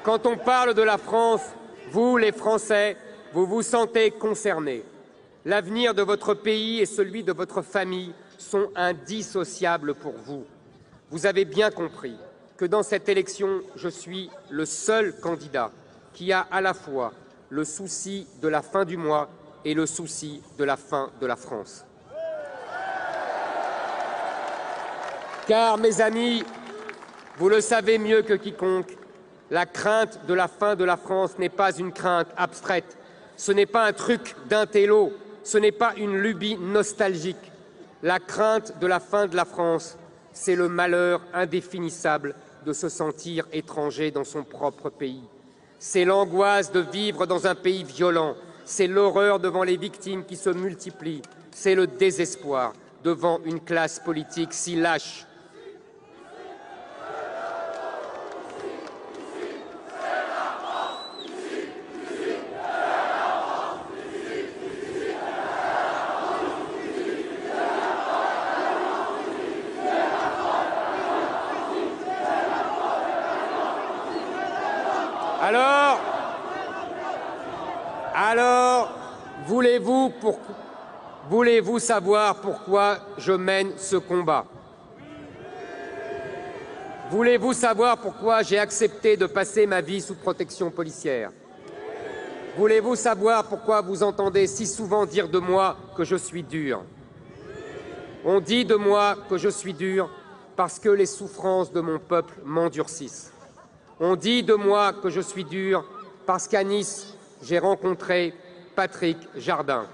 quand on parle de la France, vous, les Français, vous vous sentez concernés. L'avenir de votre pays et celui de votre famille sont indissociables pour vous. Vous avez bien compris que dans cette élection, je suis le seul candidat qui a à la fois le souci de la fin du mois et le souci de la fin de la France. Car, mes amis, vous le savez mieux que quiconque, la crainte de la fin de la France n'est pas une crainte abstraite, ce n'est pas un truc d'intello, ce n'est pas une lubie nostalgique. La crainte de la fin de la France, c'est le malheur indéfinissable de se sentir étranger dans son propre pays. C'est l'angoisse de vivre dans un pays violent, c'est l'horreur devant les victimes qui se multiplient, c'est le désespoir devant une classe politique si lâche. Alors, Voulez-vous savoir pourquoi je mène ce combat? Voulez-vous savoir pourquoi j'ai accepté de passer ma vie sous protection policière? Voulez-vous savoir pourquoi vous entendez si souvent dire de moi que je suis dur? On dit de moi que je suis dur parce que les souffrances de mon peuple m'endurcissent. On dit de moi que je suis dur parce qu'à Nice, j'ai rencontré Patrick Jardin.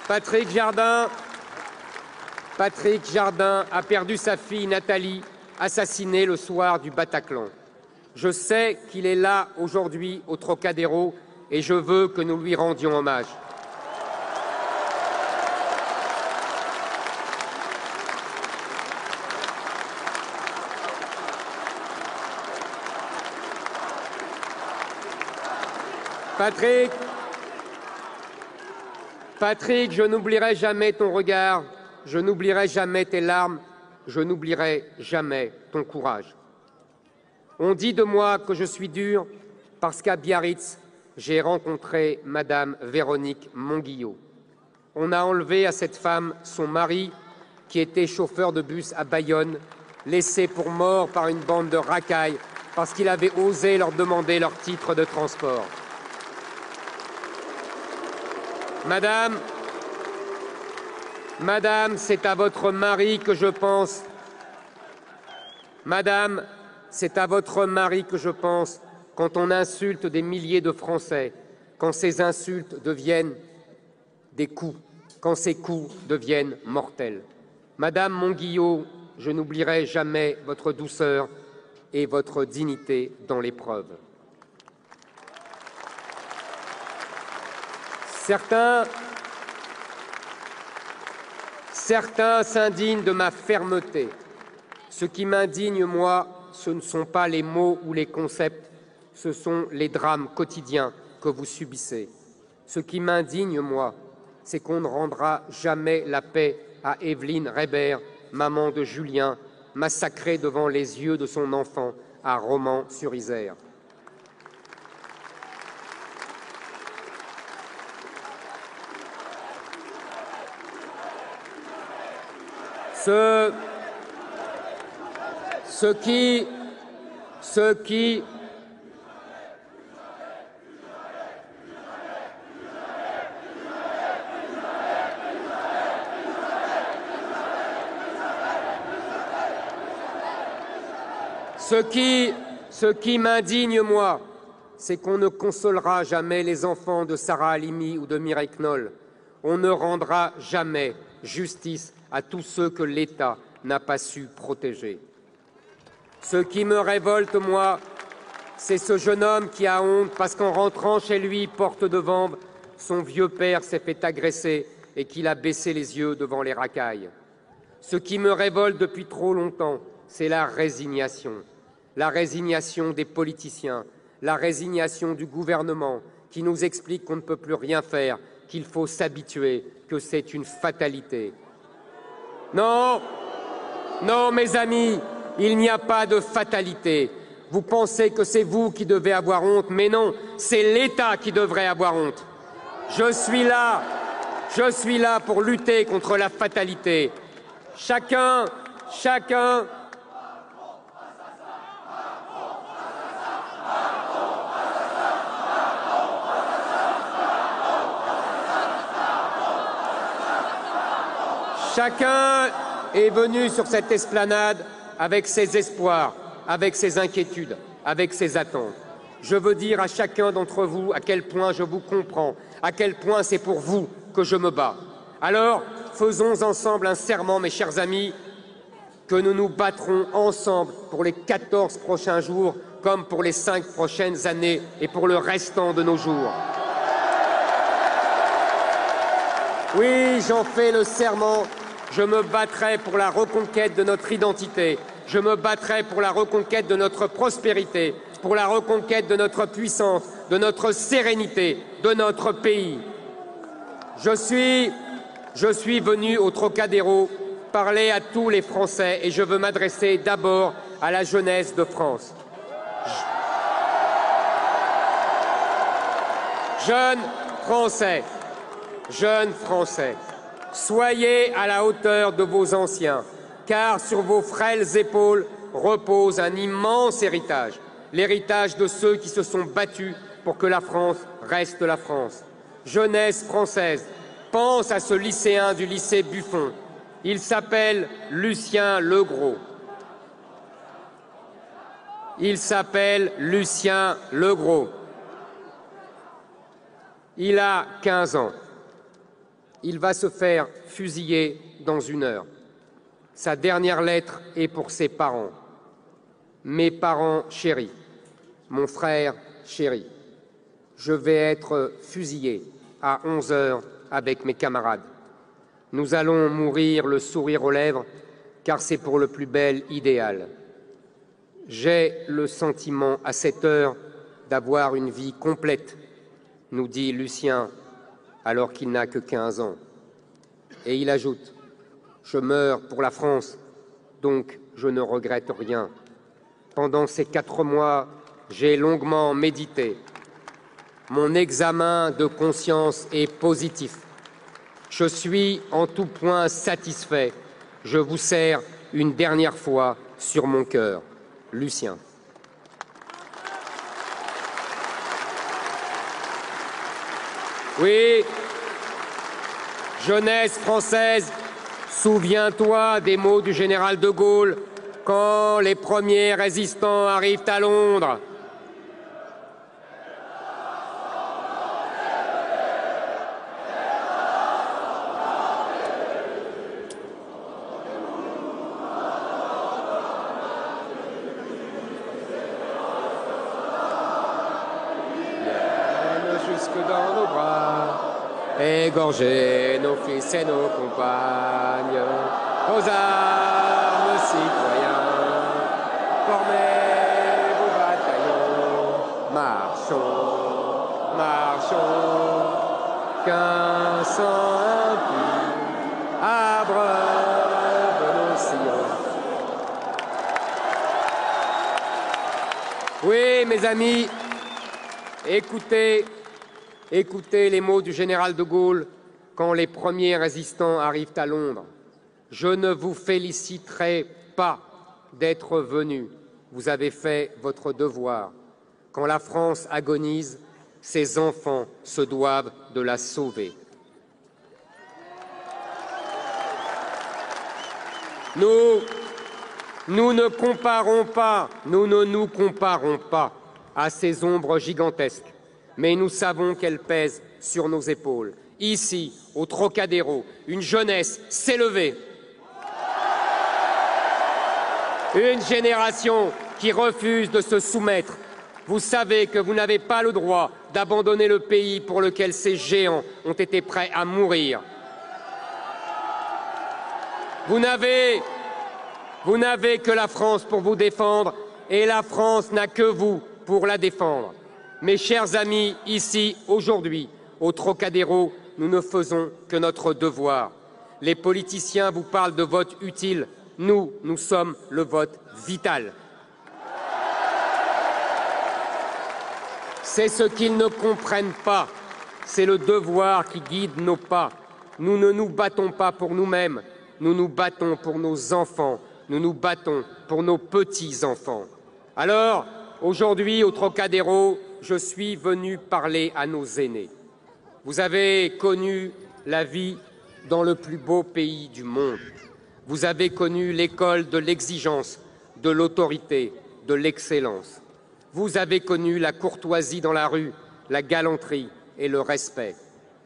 Patrick Jardin a perdu sa fille Nathalie, assassinée le soir du Bataclan. Je sais qu'il est là aujourd'hui au Trocadéro et je veux que nous lui rendions hommage. Patrick, je n'oublierai jamais ton regard, je n'oublierai jamais tes larmes, je n'oublierai jamais ton courage. On dit de moi que je suis dur parce qu'à Biarritz, j'ai rencontré Madame Véronique Monguillot. On a enlevé à cette femme son mari, qui était chauffeur de bus à Bayonne, laissé pour mort par une bande de racailles parce qu'il avait osé leur demander leur titre de transport. Madame, c'est à votre mari que je pense. Madame, c'est à votre mari que je pense quand on insulte des milliers de Français, quand ces insultes deviennent des coups, quand ces coups deviennent mortels. Madame Monguillot, je n'oublierai jamais votre douceur et votre dignité dans l'épreuve. Certains s'indignent de ma fermeté. Ce qui m'indigne, moi, ce ne sont pas les mots ou les concepts, ce sont les drames quotidiens que vous subissez. Ce qui m'indigne, moi, c'est qu'on ne rendra jamais la paix à Évelyne Reber, maman de Julien, massacrée devant les yeux de son enfant à Romans-sur-Isère. Ce qui m'indigne, moi, c'est qu'on ne consolera jamais les enfants de Sarah Halimi ou de Mireille Knoll. On ne rendra jamais justice à tous ceux que l'État n'a pas su protéger. Ce qui me révolte, moi, c'est ce jeune homme qui a honte parce qu'en rentrant chez lui, porte de Vanves, son vieux père s'est fait agresser et qu'il a baissé les yeux devant les racailles. Ce qui me révolte depuis trop longtemps, c'est la résignation des politiciens, la résignation du gouvernement qui nous explique qu'on ne peut plus rien faire, qu'il faut s'habituer, que c'est une fatalité. Non, mes amis, il n'y a pas de fatalité. Vous pensez que c'est vous qui devez avoir honte, mais non, c'est l'État qui devrait avoir honte. Je suis là pour lutter contre la fatalité. Chacun est venu sur cette esplanade avec ses espoirs, avec ses inquiétudes, avec ses attentes. Je veux dire à chacun d'entre vous à quel point je vous comprends, à quel point c'est pour vous que je me bats. Alors, faisons ensemble un serment, mes chers amis, que nous nous battrons ensemble pour les 14 prochains jours, comme pour les 5 prochaines années et pour le restant de nos jours. Oui, j'en fais le serment. Je me battrai pour la reconquête de notre identité. Je me battrai pour la reconquête de notre prospérité, pour la reconquête de notre puissance, de notre sérénité, de notre pays. Je suis venu au Trocadéro parler à tous les Français et je veux m'adresser d'abord à la jeunesse de France. jeunes Français, soyez à la hauteur de vos anciens, car sur vos frêles épaules repose un immense héritage, l'héritage de ceux qui se sont battus pour que la France reste la France. Jeunesse française, pense à ce lycéen du lycée Buffon. Il s'appelle Lucien Legros. Il a 15 ans. Il va se faire fusiller dans 1 heure. Sa dernière lettre est pour ses parents. Mes parents chéris, mon frère chéri, je vais être fusillé à 11 heures avec mes camarades. Nous allons mourir le sourire aux lèvres, car c'est pour le plus bel idéal. J'ai le sentiment à cette heure d'avoir une vie complète, nous dit Lucien, alors qu'il n'a que 15 ans. Et il ajoute, je meurs pour la France, donc je ne regrette rien. Pendant ces 4 mois, j'ai longuement médité. Mon examen de conscience est positif. Je suis en tout point satisfait. Je vous serre une dernière fois sur mon cœur. Lucien. Oui, jeunesse française, souviens-toi des mots du général de Gaulle quand les premiers résistants arrivent à Londres. Égorger nos fils et nos compagnes, aux armes citoyens, formez vos bataillons, marchons, marchons, qu'un sang impur abreuve nos sillons. Oui, mes amis, Écoutez les mots du général de Gaulle quand les premiers résistants arrivent à Londres. Je ne vous féliciterai pas d'être venus. Vous avez fait votre devoir. Quand la France agonise, ses enfants se doivent de la sauver. Nous ne nous comparons pas à ces ombres gigantesques. Mais nous savons qu'elle pèse sur nos épaules. Ici, au Trocadéro, une jeunesse s'est levée. Une génération qui refuse de se soumettre. Vous savez que vous n'avez pas le droit d'abandonner le pays pour lequel ces géants ont été prêts à mourir. Vous n'avez que la France pour vous défendre et la France n'a que vous pour la défendre. Mes chers amis, ici, aujourd'hui, au Trocadéro, nous ne faisons que notre devoir. Les politiciens vous parlent de vote utile. Nous sommes le vote vital. C'est ce qu'ils ne comprennent pas. C'est le devoir qui guide nos pas. Nous ne nous battons pas pour nous-mêmes. Nous nous battons pour nos enfants. Nous nous battons pour nos petits-enfants. Alors, aujourd'hui, au Trocadéro, je suis venu parler à nos aînés. Vous avez connu la vie dans le plus beau pays du monde. Vous avez connu l'école de l'exigence, de l'autorité, de l'excellence. Vous avez connu la courtoisie dans la rue, la galanterie et le respect.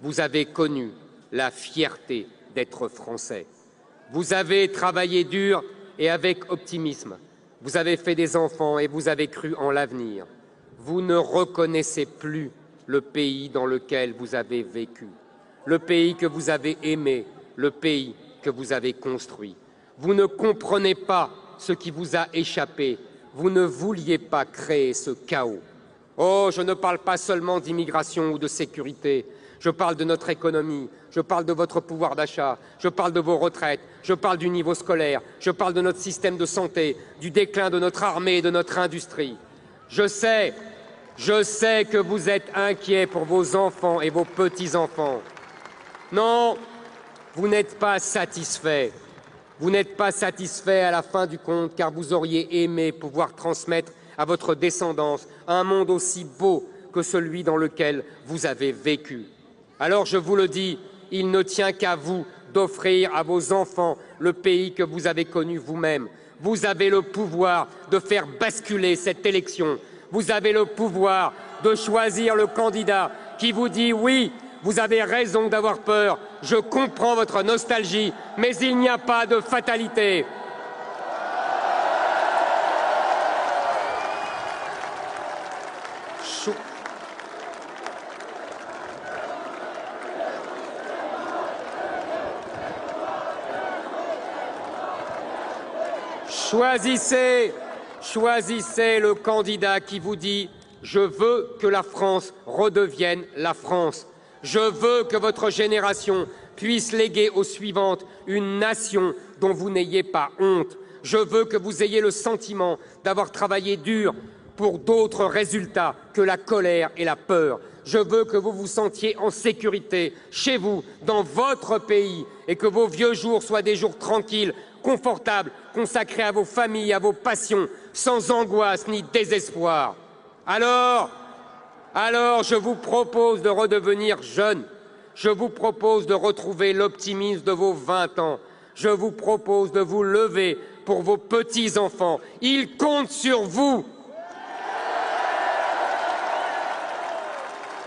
Vous avez connu la fierté d'être français. Vous avez travaillé dur et avec optimisme. Vous avez fait des enfants et vous avez cru en l'avenir. Vous ne reconnaissez plus le pays dans lequel vous avez vécu, le pays que vous avez aimé, le pays que vous avez construit. Vous ne comprenez pas ce qui vous a échappé. Vous ne vouliez pas créer ce chaos. Oh, je ne parle pas seulement d'immigration ou de sécurité. Je parle de notre économie, je parle de votre pouvoir d'achat, je parle de vos retraites, je parle du niveau scolaire, je parle de notre système de santé, du déclin de notre armée et de notre industrie. Je sais Je sais que vous êtes inquiets pour vos enfants et vos petits-enfants. Non, vous n'êtes pas satisfaits. Vous n'êtes pas satisfaits à la fin du compte, car vous auriez aimé pouvoir transmettre à votre descendance un monde aussi beau que celui dans lequel vous avez vécu. Alors je vous le dis, il ne tient qu'à vous d'offrir à vos enfants le pays que vous avez connu vous-même. Vous avez le pouvoir de faire basculer cette élection. Vous avez le pouvoir de choisir le candidat qui vous dit oui, vous avez raison d'avoir peur, je comprends votre nostalgie, mais il n'y a pas de fatalité. Choisissez le candidat qui vous dit « Je veux que la France redevienne la France. Je veux que votre génération puisse léguer aux suivantes une nation dont vous n'ayez pas honte. Je veux que vous ayez le sentiment d'avoir travaillé dur pour d'autres résultats que la colère et la peur. Je veux que vous vous sentiez en sécurité chez vous, dans votre pays, et que vos vieux jours soient des jours tranquilles, confortables, consacrés à vos familles, à vos passions, sans angoisse ni désespoir. Alors, je vous propose de redevenir jeune. Je vous propose de retrouver l'optimisme de vos 20 ans. Je vous propose de vous lever pour vos petits-enfants. Ils comptent sur vous.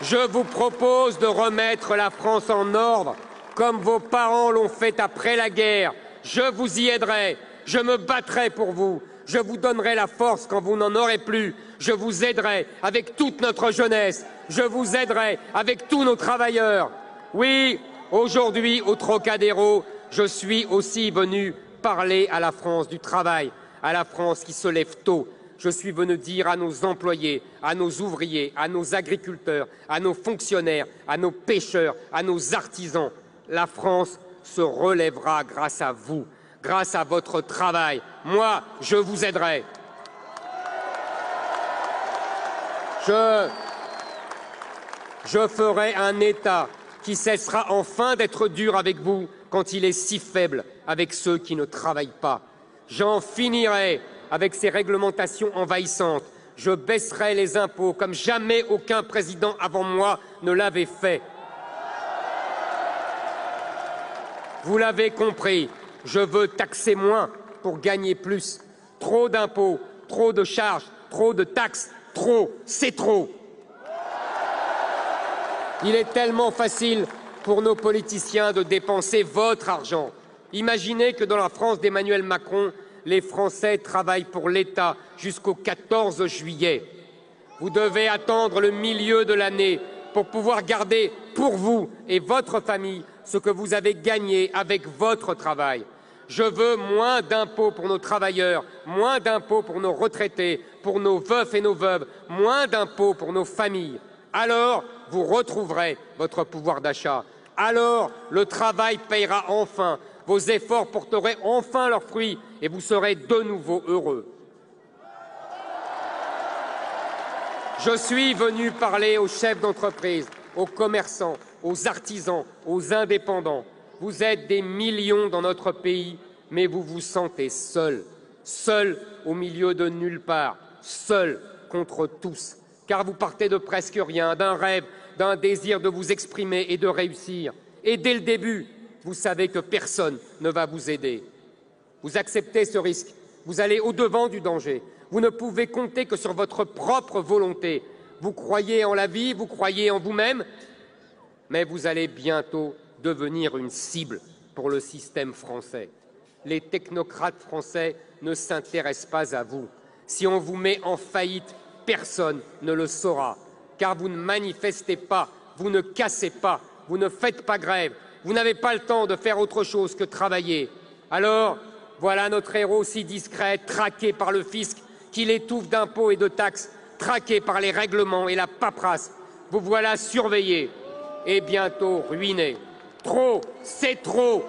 Je vous propose de remettre la France en ordre, comme vos parents l'ont fait après la guerre. Je vous y aiderai, je me battrai pour vous, je vous donnerai la force quand vous n'en aurez plus, je vous aiderai avec toute notre jeunesse, je vous aiderai avec tous nos travailleurs. Oui, aujourd'hui, au Trocadéro, je suis aussi venu parler à la France du travail, à la France qui se lève tôt. Je suis venu dire à nos employés, à nos ouvriers, à nos agriculteurs, à nos fonctionnaires, à nos pêcheurs, à nos artisans, la France se relèvera grâce à vous, grâce à votre travail. Moi, je vous aiderai. Je ferai un État qui cessera enfin d'être dur avec vous quand il est si faible avec ceux qui ne travaillent pas. J'en finirai avec ces réglementations envahissantes. Je baisserai les impôts comme jamais aucun président avant moi ne l'avait fait. Vous l'avez compris, je veux taxer moins pour gagner plus. Trop d'impôts, trop de charges, trop de taxes, trop, c'est trop. Il est tellement facile pour nos politiciens de dépenser votre argent. Imaginez que dans la France d'Emmanuel Macron, les Français travaillent pour l'État jusqu'au 14 juillet. Vous devez attendre le milieu de l'année pour pouvoir garder pour vous et votre famille ce que vous avez gagné avec votre travail. Je veux moins d'impôts pour nos travailleurs, moins d'impôts pour nos retraités, pour nos veufs et nos veuves, moins d'impôts pour nos familles. Alors, vous retrouverez votre pouvoir d'achat. Alors, le travail payera enfin. Vos efforts porteront enfin leurs fruits et vous serez de nouveau heureux. Je suis venu parler aux chefs d'entreprise, aux commerçants, aux artisans, aux indépendants. Vous êtes des millions dans notre pays, mais vous vous sentez seuls. Seuls au milieu de nulle part, seuls contre tous. Car vous partez de presque rien, d'un rêve, d'un désir de vous exprimer et de réussir. Et dès le début, vous savez que personne ne va vous aider. Vous acceptez ce risque, vous allez au-devant du danger. Vous ne pouvez compter que sur votre propre volonté. Vous croyez en la vie, vous croyez en vous-même, mais vous allez bientôt devenir une cible pour le système français. Les technocrates français ne s'intéressent pas à vous. Si on vous met en faillite, personne ne le saura, car vous ne manifestez pas, vous ne cassez pas, vous ne faites pas grève, vous n'avez pas le temps de faire autre chose que travailler. Alors, voilà notre héros si discret, traqué par le fisc, qui l'étouffe d'impôts et de taxes, traqué par les règlements et la paperasse. Vous voilà surveillé et bientôt ruiné. Trop, c'est trop.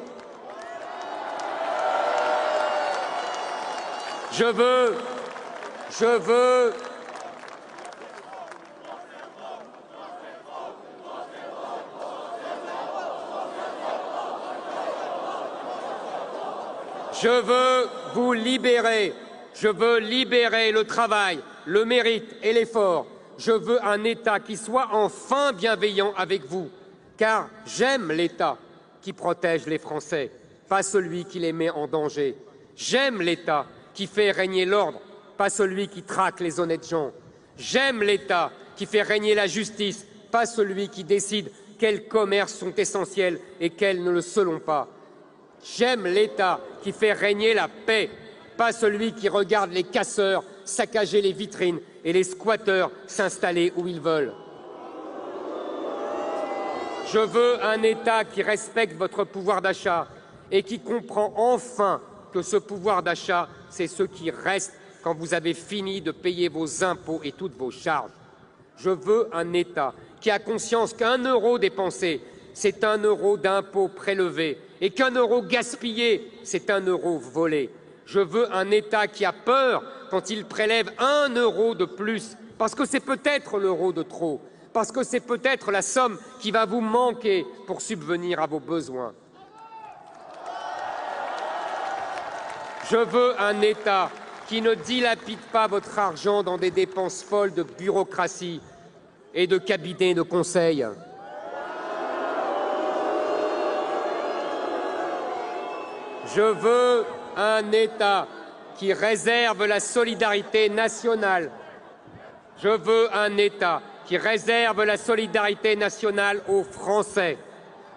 Je veux vous libérer. Je veux libérer le travail, le mérite et l'effort. Je veux un État qui soit enfin bienveillant avec vous, car j'aime l'État qui protège les Français, pas celui qui les met en danger. J'aime l'État qui fait régner l'ordre, pas celui qui traque les honnêtes gens. J'aime l'État qui fait régner la justice, pas celui qui décide quels commerces sont essentiels et quels ne le seront pas. J'aime l'État qui fait régner la paix, pas celui qui regarde les casseurs saccager les vitrines et les squatteurs s'installer où ils veulent. Je veux un État qui respecte votre pouvoir d'achat et qui comprend enfin que ce pouvoir d'achat, c'est ce qui reste quand vous avez fini de payer vos impôts et toutes vos charges. Je veux un État qui a conscience qu'1 euro dépensé, c'est 1 euro d'impôt prélevé et qu'1 euro gaspillé, c'est 1 euro volé. Je veux un État qui a peur quand il prélève 1 euro de plus, parce que c'est peut-être l'euro de trop, parce que c'est peut-être la somme qui va vous manquer pour subvenir à vos besoins. Je veux un État qui ne dilapide pas votre argent dans des dépenses folles de bureaucratie et de cabinets de conseil. Je veux un État qui réserve la solidarité nationale. Je veux un État qui réserve la solidarité nationale aux Français.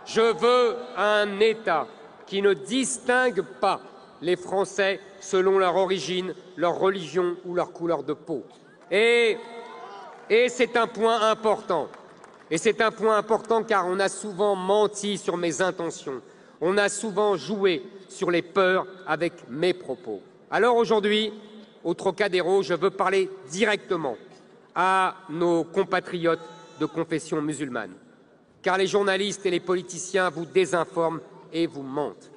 Je veux un État qui ne distingue pas les Français selon leur origine, leur religion ou leur couleur de peau. Et c'est un point important. Et c'est un point important car on a souvent menti sur mes intentions. On a souvent joué sur les peurs avec mes propos. Alors aujourd'hui, au Trocadéro, je veux parler directement à nos compatriotes de confession musulmane. Car les journalistes et les politiciens vous désinforment et vous mentent.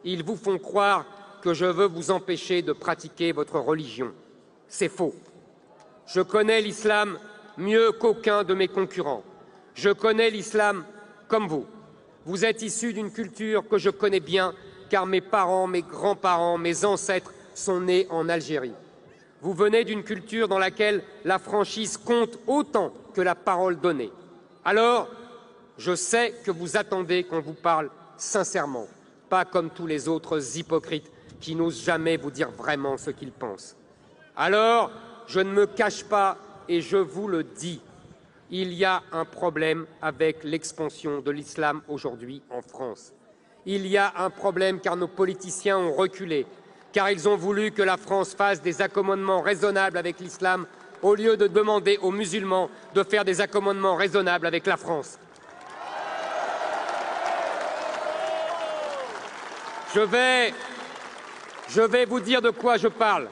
Ils vous font croire que je veux vous empêcher de pratiquer votre religion. C'est faux. Je connais l'islam mieux qu'aucun de mes concurrents. Je connais l'islam comme vous. Vous êtes issus d'une culture que je connais bien, car mes parents, mes grands-parents, mes ancêtres sont nés en Algérie. Vous venez d'une culture dans laquelle la franchise compte autant que la parole donnée. Alors, je sais que vous attendez qu'on vous parle sincèrement, pas comme tous les autres hypocrites qui n'osent jamais vous dire vraiment ce qu'ils pensent. Alors, je ne me cache pas et je vous le dis, il y a un problème avec l'expansion de l'islam aujourd'hui en France. Il y a un problème car nos politiciens ont reculé, car ils ont voulu que la France fasse des accommodements raisonnables avec l'islam au lieu de demander aux musulmans de faire des accommodements raisonnables avec la France. Je vais vous dire de quoi je parle.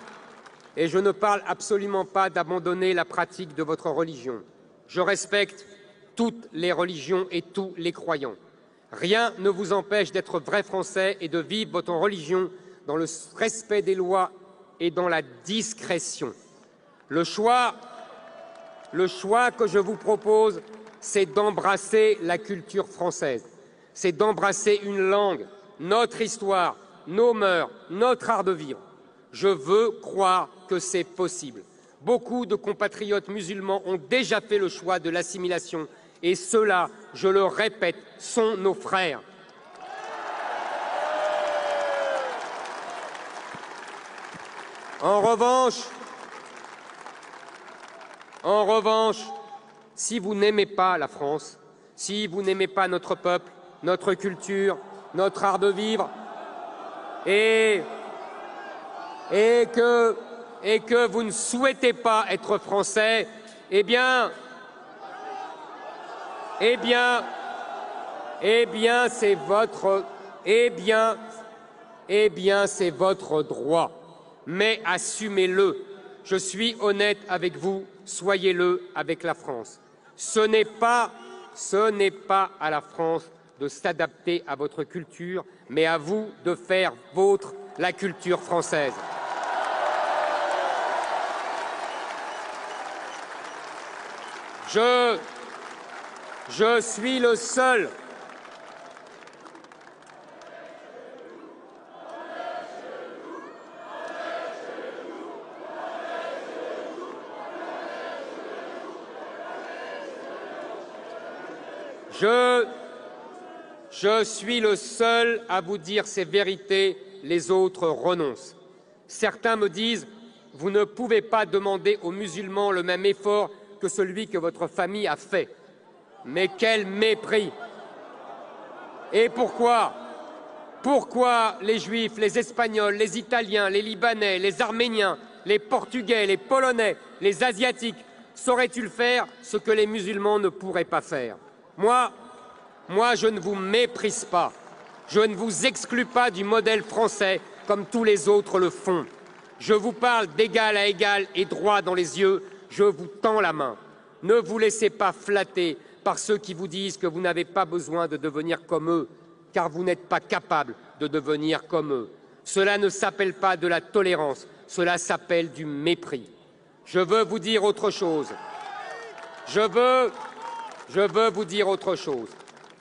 Et je ne parle absolument pas d'abandonner la pratique de votre religion. Je respecte toutes les religions et tous les croyants. Rien ne vous empêche d'être vrai Français et de vivre votre religion dans le respect des lois et dans la discrétion. Le choix que je vous propose, c'est d'embrasser la culture française. C'est d'embrasser une langue, notre histoire, nos mœurs, notre art de vivre. Je veux croire que c'est possible. Beaucoup de compatriotes musulmans ont déjà fait le choix de l'assimilation et ceux-là, je le répète, sont nos frères. En revanche, si vous n'aimez pas la France, si vous n'aimez pas notre peuple, notre culture, notre art de vivre, et que vous ne souhaitez pas être français, eh bien, c'est votre droit. Mais assumez-le. Je suis honnête avec vous, soyez-le avec la France. Ce n'est pas à la France de s'adapter à votre culture, mais à vous de faire vôtre la culture française. Je suis le seul. Je suis le seul à vous dire ces vérités, les autres renoncent. Certains me disent « Vous ne pouvez pas demander aux musulmans le même effort que celui que votre famille a fait. » Mais quel mépris! Et pourquoi? Pourquoi les Juifs, les Espagnols, les Italiens, les Libanais, les Arméniens, les Portugais, les Polonais, les Asiatiques sauraient-ils faire ce que les musulmans ne pourraient pas faire? Moi, je ne vous méprise pas. Je ne vous exclus pas du modèle français comme tous les autres le font. Je vous parle d'égal à égal et droit dans les yeux. Je vous tends la main. Ne vous laissez pas flatter par ceux qui vous disent que vous n'avez pas besoin de devenir comme eux, car vous n'êtes pas capable de devenir comme eux. Cela ne s'appelle pas de la tolérance, cela s'appelle du mépris. Je veux vous dire autre chose. Je veux vous dire autre chose.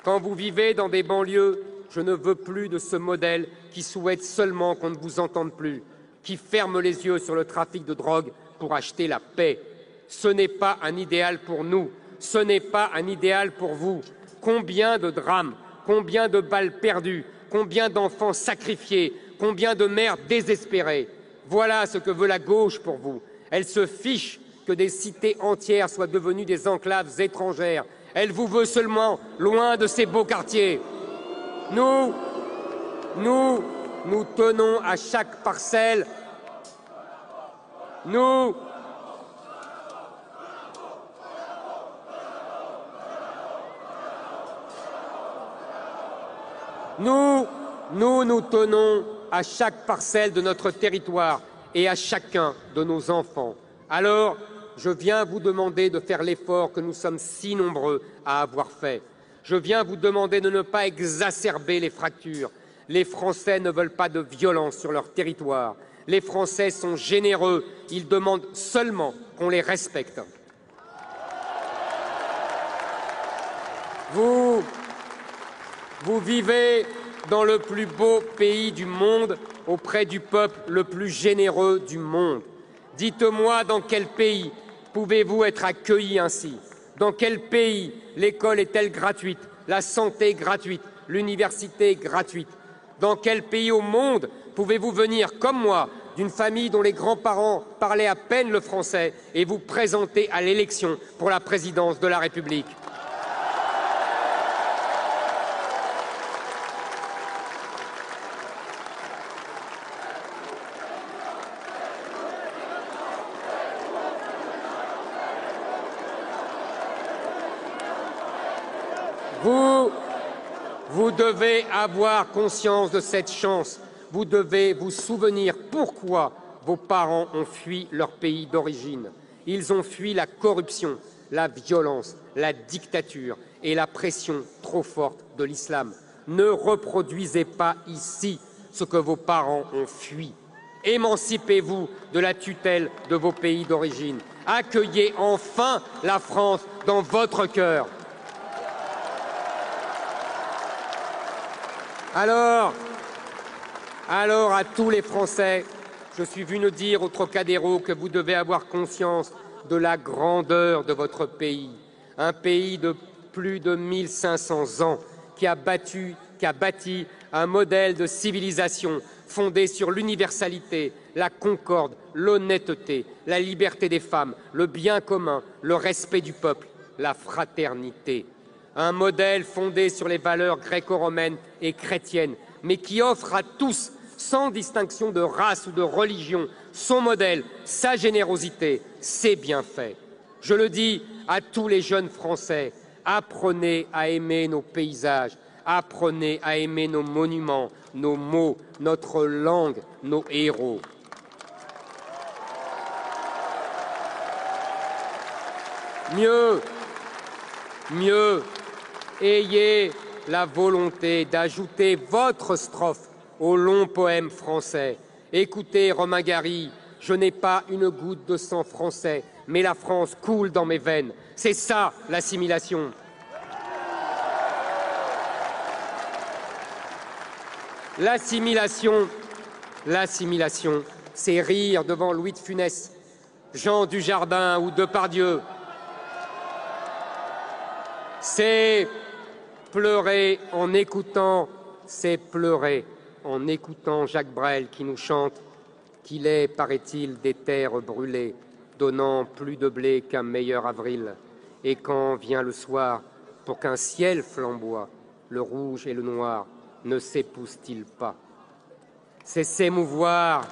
Quand vous vivez dans des banlieues, je ne veux plus de ce modèle qui souhaite seulement qu'on ne vous entende plus, qui ferme les yeux sur le trafic de drogue pour acheter la paix. Ce n'est pas un idéal pour nous, ce n'est pas un idéal pour vous. Combien de drames, combien de balles perdues, combien d'enfants sacrifiés, combien de mères désespérées. Voilà ce que veut la gauche pour vous. Elle se fiche que des cités entières soient devenues des enclaves étrangères. Elle vous veut seulement loin de ces beaux quartiers. Nous tenons à chaque parcelle. Nous tenons à chaque parcelle de notre territoire et à chacun de nos enfants. Alors, je viens vous demander de faire l'effort que nous sommes si nombreux à avoir fait. Je viens vous demander de ne pas exacerber les fractures. Les Français ne veulent pas de violence sur leur territoire. Les Français sont généreux. Ils demandent seulement qu'on les respecte. Vous vivez dans le plus beau pays du monde, auprès du peuple le plus généreux du monde. Dites-moi dans quel pays pouvez-vous être accueillis ainsi? Dans quel pays l'école est-elle gratuite, la santé gratuite, l'université gratuite? Dans quel pays au monde pouvez-vous venir, comme moi, d'une famille dont les grands-parents parlaient à peine le français et vous présenter à l'élection pour la présidence de la République? Vous devez avoir conscience de cette chance. Vous devez vous souvenir pourquoi vos parents ont fui leur pays d'origine. Ils ont fui la corruption, la violence, la dictature et la pression trop forte de l'islam. Ne reproduisez pas ici ce que vos parents ont fui. Émancipez-vous de la tutelle de vos pays d'origine. Accueillez enfin la France dans votre cœur. Alors à tous les Français, je suis venu dire au Trocadéro que vous devez avoir conscience de la grandeur de votre pays. Un pays de plus de 1500 ans qui a bâti un modèle de civilisation fondé sur l'universalité, la concorde, l'honnêteté, la liberté des femmes, le bien commun, le respect du peuple, la fraternité. Un modèle fondé sur les valeurs gréco-romaines et chrétiennes, mais qui offre à tous, sans distinction de race ou de religion, son modèle, sa générosité, ses bienfaits. Je le dis à tous les jeunes Français, apprenez à aimer nos paysages, apprenez à aimer nos monuments, nos mots, notre langue, nos héros. Mieux, ayez la volonté d'ajouter votre strophe au long poème français. Écoutez, Romain Gary, je n'ai pas une goutte de sang français, mais la France coule dans mes veines. C'est ça, l'assimilation. L'assimilation, c'est rire devant Louis de Funès, Jean Dujardin ou Depardieu. C'est Pleurer en écoutant, c'est pleurer en écoutant Jacques Brel qui nous chante qu'il est, paraît-il, des terres brûlées, donnant plus de blé qu'un meilleur avril. Et quand vient le soir, pour qu'un ciel flamboie, le rouge et le noir ne s'épousent-ils pas? C'est s'émouvoir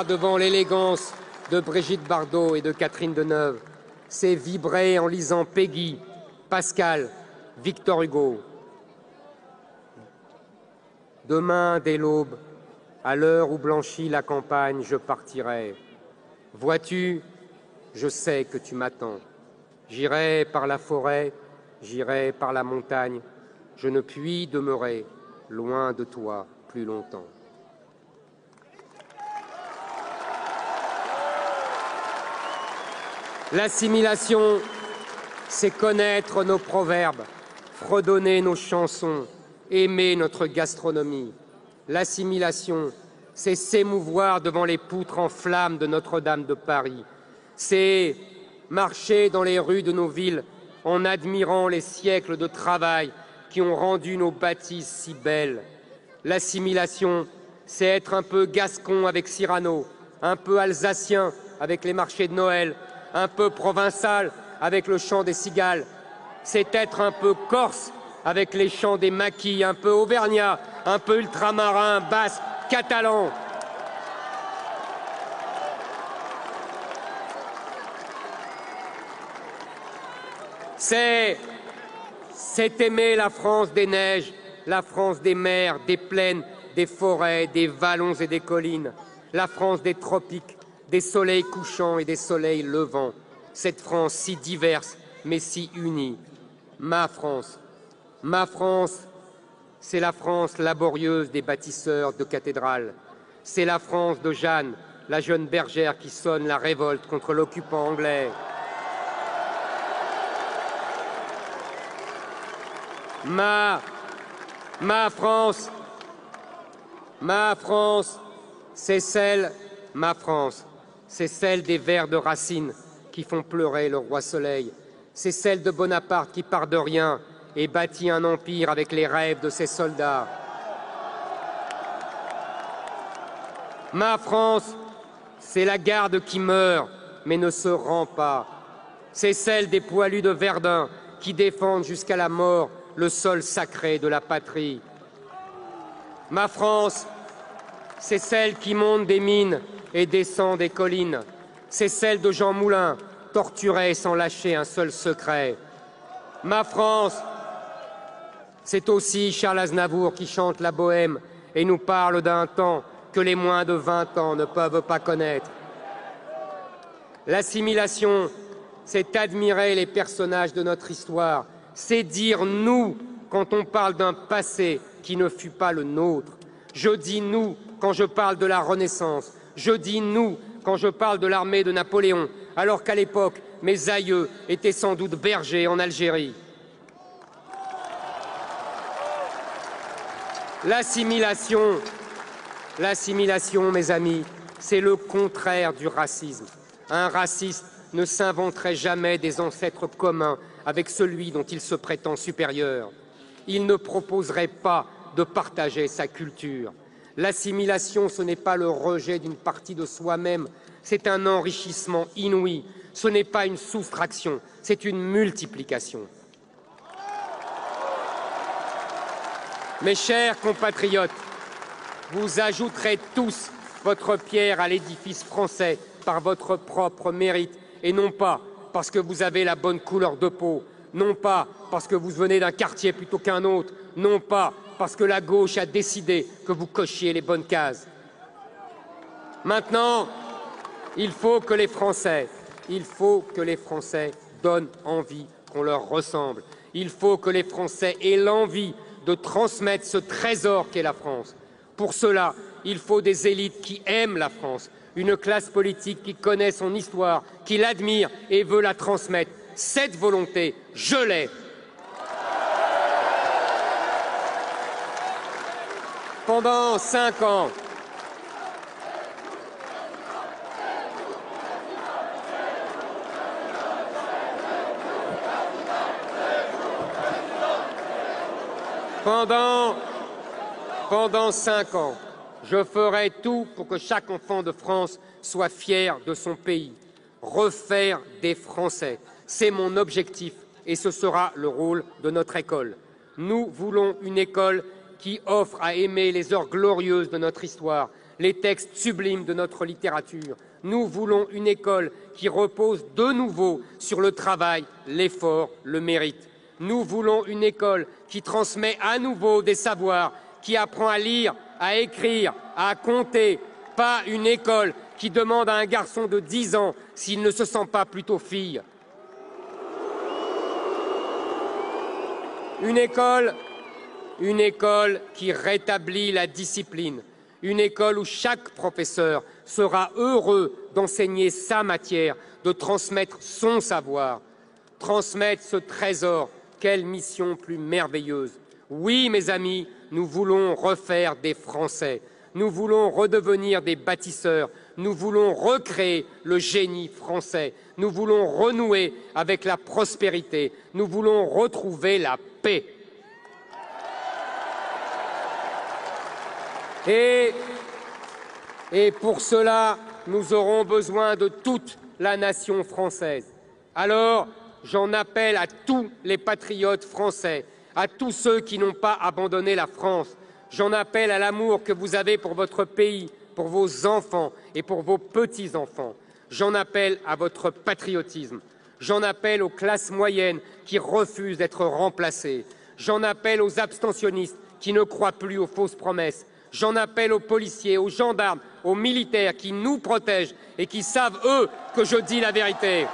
devant l'élégance de Brigitte Bardot et de Catherine Deneuve. C'est vibrer en lisant Peggy, Pascal, Victor Hugo. Demain, dès l'aube, à l'heure où blanchit la campagne, je partirai. Vois-tu, je sais que tu m'attends. J'irai par la forêt, j'irai par la montagne. Je ne puis demeurer loin de toi plus longtemps. L'assimilation, c'est connaître nos proverbes, fredonner nos chansons, aimer notre gastronomie. L'assimilation, c'est s'émouvoir devant les poutres en flammes de Notre-Dame de Paris. C'est marcher dans les rues de nos villes en admirant les siècles de travail qui ont rendu nos bâtisses si belles. L'assimilation, c'est être un peu gascon avec Cyrano, un peu alsacien avec les marchés de Noël, un peu provençal avec le chant des cigales. C'est être un peu corse avec les chants des maquis, un peu auvergnat, un peu ultramarin, basque, catalan. C'est aimer la France des neiges, la France des mers, des plaines, des forêts, des vallons et des collines, la France des tropiques, des soleils couchants et des soleils levants, cette France si diverse mais si unie. Ma France, c'est la France laborieuse des bâtisseurs de cathédrales. C'est la France de Jeanne, la jeune bergère qui sonne la révolte contre l'occupant anglais. Ma France, c'est celle, c'est celle des vers de Racine qui font pleurer le roi Soleil. C'est celle de Bonaparte qui part de rien et bâtit un empire avec les rêves de ses soldats. Ma France, c'est la garde qui meurt mais ne se rend pas. C'est celle des poilus de Verdun qui défendent jusqu'à la mort le sol sacré de la patrie. Ma France, c'est celle qui monte des mines et descend des collines. C'est celle de Jean Moulin, torturé sans lâcher un seul secret. Ma France, c'est aussi Charles Aznavour qui chante la bohème et nous parle d'un temps que les moins de 20 ans ne peuvent pas connaître. L'assimilation, c'est admirer les personnages de notre histoire, c'est dire « nous » quand on parle d'un passé qui ne fut pas le nôtre. Je dis « nous » quand je parle de la Renaissance, je dis « nous » quand je parle de l'armée de Napoléon, alors qu'à l'époque, mes aïeux étaient sans doute bergers en Algérie. L'assimilation, mes amis, c'est le contraire du racisme. Un raciste ne s'inventerait jamais des ancêtres communs avec celui dont il se prétend supérieur. Il ne proposerait pas de partager sa culture. L'assimilation, ce n'est pas le rejet d'une partie de soi-même, c'est un enrichissement inouï. Ce n'est pas une soustraction, c'est une multiplication. Mes chers compatriotes, vous ajouterez tous votre pierre à l'édifice français par votre propre mérite et non pas parce que vous avez la bonne couleur de peau, non pas parce que vous venez d'un quartier plutôt qu'un autre, non pas parce que la gauche a décidé que vous cochiez les bonnes cases. Maintenant, il faut que les Français donnent envie qu'on leur ressemble. Il faut que les Français aient l'envie de transmettre ce trésor qu'est la France. Pour cela, il faut des élites qui aiment la France, une classe politique qui connaît son histoire, qui l'admire et veut la transmettre. Cette volonté, je l'ai. Pendant 5 ans, Pendant 5 ans, je ferai tout pour que chaque enfant de France soit fier de son pays. Refaire des Français, c'est mon objectif et ce sera le rôle de notre école. Nous voulons une école qui offre à aimer les heures glorieuses de notre histoire, les textes sublimes de notre littérature. Nous voulons une école qui repose de nouveau sur le travail, l'effort, le mérite. Nous voulons une école qui transmet à nouveau des savoirs, qui apprend à lire, à écrire, à compter. Pas une école qui demande à un garçon de 10 ans s'il ne se sent pas plutôt fille. Une école qui rétablit la discipline. Une école où chaque professeur sera heureux d'enseigner sa matière, de transmettre son savoir. Transmettre ce trésor, quelle mission plus merveilleuse. Oui, mes amis, nous voulons refaire des Français. Nous voulons redevenir des bâtisseurs. Nous voulons recréer le génie français. Nous voulons renouer avec la prospérité. Nous voulons retrouver la paix. Et pour cela, nous aurons besoin de toute la nation française. Alors, j'en appelle à tous les patriotes français, à tous ceux qui n'ont pas abandonné la France. J'en appelle à l'amour que vous avez pour votre pays, pour vos enfants et pour vos petits-enfants. J'en appelle à votre patriotisme. J'en appelle aux classes moyennes qui refusent d'être remplacées. J'en appelle aux abstentionnistes qui ne croient plus aux fausses promesses. J'en appelle aux policiers, aux gendarmes, aux militaires qui nous protègent et qui savent, eux, que je dis la vérité.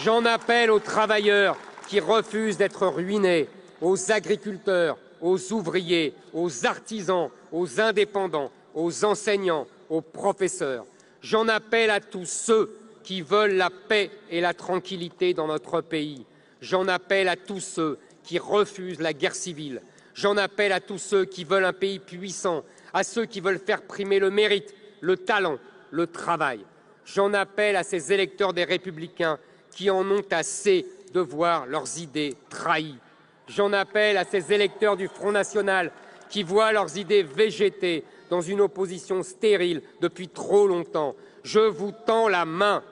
J'en appelle aux travailleurs qui refusent d'être ruinés, aux agriculteurs, aux ouvriers, aux artisans, aux indépendants, aux enseignants, aux professeurs. J'en appelle à tous ceux qui veulent la paix et la tranquillité dans notre pays. J'en appelle à tous ceux qui refusent la guerre civile. J'en appelle à tous ceux qui veulent un pays puissant, à ceux qui veulent faire primer le mérite, le talent, le travail. J'en appelle à ces électeurs des Républicains qui en ont assez de voir leurs idées trahies. J'en appelle à ces électeurs du Front National qui voient leurs idées végéter dans une opposition stérile depuis trop longtemps. Je vous tends la main.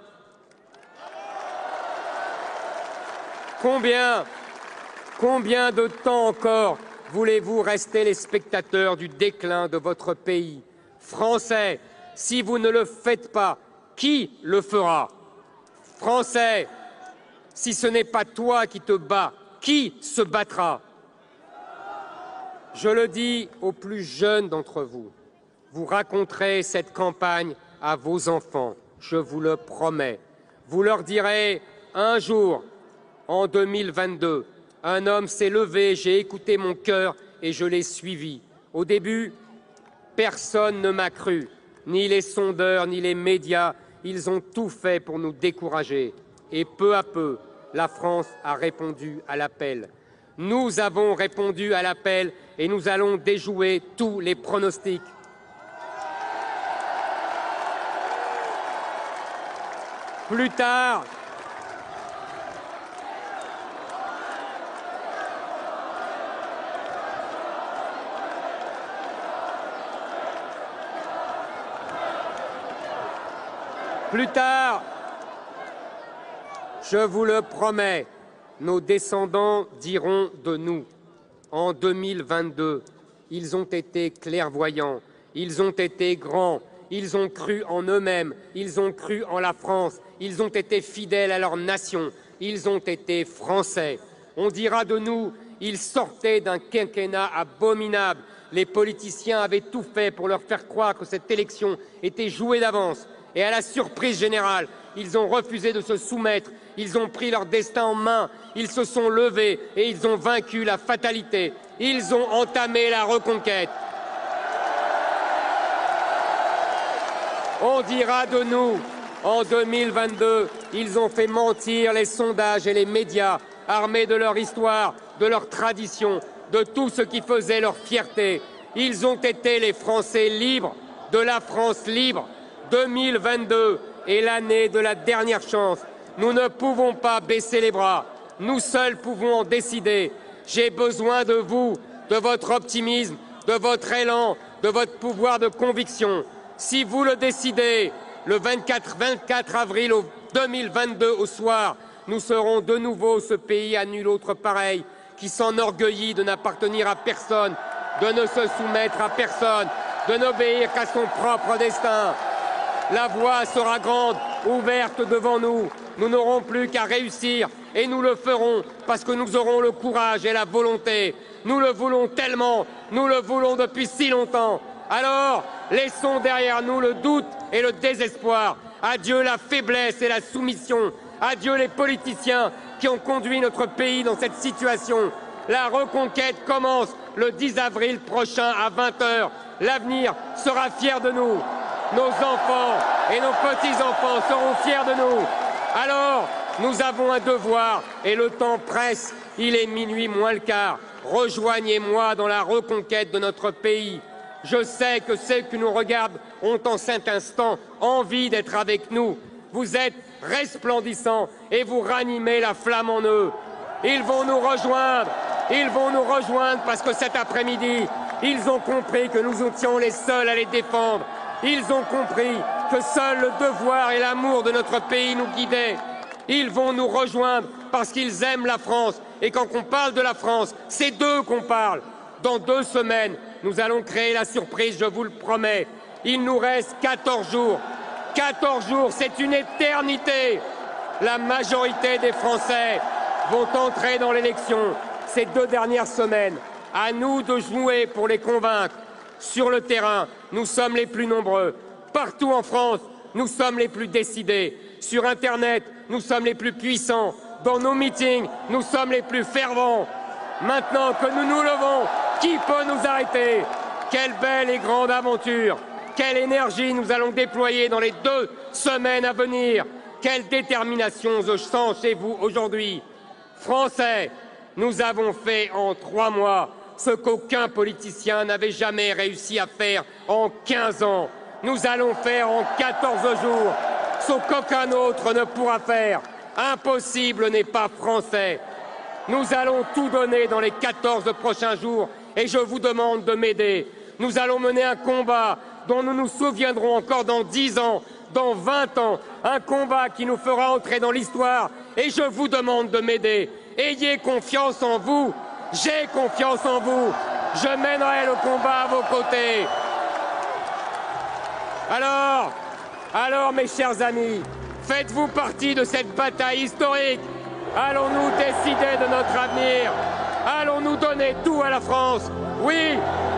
Combien de temps encore voulez-vous rester les spectateurs du déclin de votre pays? Français, si vous ne le faites pas, qui le fera? Français, si ce n'est pas toi qui te bats, qui se battra? Je le dis aux plus jeunes d'entre vous, vous raconterez cette campagne à vos enfants, je vous le promets. Vous leur direz un jour, en 2022, un homme s'est levé, j'ai écouté mon cœur et je l'ai suivi. Au début, personne ne m'a cru, ni les sondeurs, ni les médias. Ils ont tout fait pour nous décourager. Et peu à peu, la France a répondu à l'appel. Nous avons répondu à l'appel et nous allons déjouer tous les pronostics. Plus tard, je vous le promets, nos descendants diront de nous. En 2022, ils ont été clairvoyants, ils ont été grands, ils ont cru en eux-mêmes, ils ont cru en la France, ils ont été fidèles à leur nation, ils ont été français. On dira de nous, ils sortaient d'un quinquennat abominable. Les politiciens avaient tout fait pour leur faire croire que cette élection était jouée d'avance. Et à la surprise générale, ils ont refusé de se soumettre, ils ont pris leur destin en main, ils se sont levés et ils ont vaincu la fatalité. Ils ont entamé la reconquête. On dira de nous, en 2022, ils ont fait mentir les sondages et les médias, armés de leur histoire, de leur tradition, de tout ce qui faisait leur fierté. Ils ont été les Français libres, de la France libre. 2022 est l'année de la dernière chance. Nous ne pouvons pas baisser les bras. Nous seuls pouvons en décider. J'ai besoin de vous, de votre optimisme, de votre élan, de votre pouvoir de conviction. Si vous le décidez, le 24 avril 2022 au soir, nous serons de nouveau ce pays à nul autre pareil, qui s'enorgueillit de n'appartenir à personne, de ne se soumettre à personne, de n'obéir qu'à son propre destin. La voie sera grande, ouverte devant nous. Nous n'aurons plus qu'à réussir et nous le ferons parce que nous aurons le courage et la volonté. Nous le voulons tellement, nous le voulons depuis si longtemps. Alors, laissons derrière nous le doute et le désespoir. Adieu la faiblesse et la soumission. Adieu les politiciens qui ont conduit notre pays dans cette situation. La reconquête commence le 10 avril prochain à 20 h. L'avenir sera fier de nous. Nos enfants et nos petits-enfants seront fiers de nous. Alors, nous avons un devoir et le temps presse. Il est minuit moins le quart. Rejoignez-moi dans la reconquête de notre pays. Je sais que ceux qui nous regardent ont en cet instant envie d'être avec nous. Vous êtes resplendissants et vous ranimez la flamme en eux. Ils vont nous rejoindre. Ils vont nous rejoindre parce que cet après-midi, ils ont compris que nous étions les seuls à les défendre. Ils ont compris que seul le devoir et l'amour de notre pays nous guidaient. Ils vont nous rejoindre parce qu'ils aiment la France. Et quand on parle de la France, c'est d'eux qu'on parle. Dans 2 semaines, nous allons créer la surprise, je vous le promets. Il nous reste 14 jours. 14 jours, c'est une éternité. La majorité des Français vont entrer dans l'élection ces 2 dernières semaines. À nous de jouer pour les convaincre. Sur le terrain, nous sommes les plus nombreux. Partout en France, nous sommes les plus décidés. Sur Internet, nous sommes les plus puissants. Dans nos meetings, nous sommes les plus fervents. Maintenant que nous nous levons, qui peut nous arrêter? Quelle belle et grande aventure! Quelle énergie nous allons déployer dans les 2 semaines à venir! Quelle détermination je sens chez vous aujourd'hui! Français, nous avons fait en 3 mois ce qu'aucun politicien n'avait jamais réussi à faire en 15 ans. Nous allons faire en 14 jours ce qu'aucun autre ne pourra faire. Impossible n'est pas français. Nous allons tout donner dans les 14 prochains jours et je vous demande de m'aider. Nous allons mener un combat dont nous nous souviendrons encore dans 10 ans, dans 20 ans. Un combat qui nous fera entrer dans l'histoire et je vous demande de m'aider. Ayez confiance en vous. J'ai confiance en vous. Je mènerai le combat à vos côtés. Alors, mes chers amis, faites-vous partie de cette bataille historique. Allons-nous décider de notre avenir? Allons-nous donner tout à la France? Oui,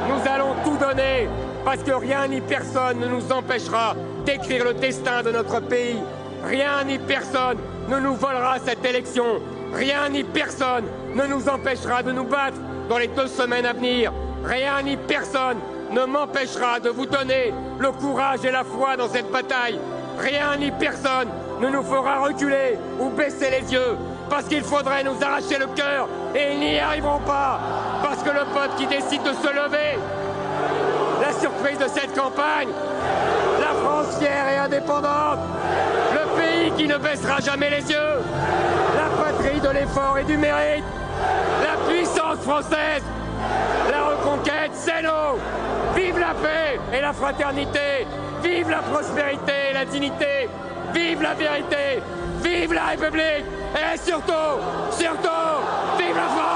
nous allons tout donner, parce que rien ni personne ne nous empêchera d'écrire le destin de notre pays. Rien ni personne ne nous volera cette élection. Rien ni personne ne nous empêchera de nous battre dans les 2 semaines à venir. Rien ni personne ne m'empêchera de vous donner le courage et la foi dans cette bataille. Rien ni personne ne nous fera reculer ou baisser les yeux, parce qu'il faudrait nous arracher le cœur et ils n'y arriveront pas, parce que le peuple qui décide de se lever, la surprise de cette campagne, la France fière et indépendante, le pays qui ne baissera jamais les yeux, la patrie de l'effort et du mérite, la puissance française, la reconquête, c'est nous. Vive la paix et la fraternité, vive la prospérité et la dignité, vive la vérité, vive la République et surtout, vive la France!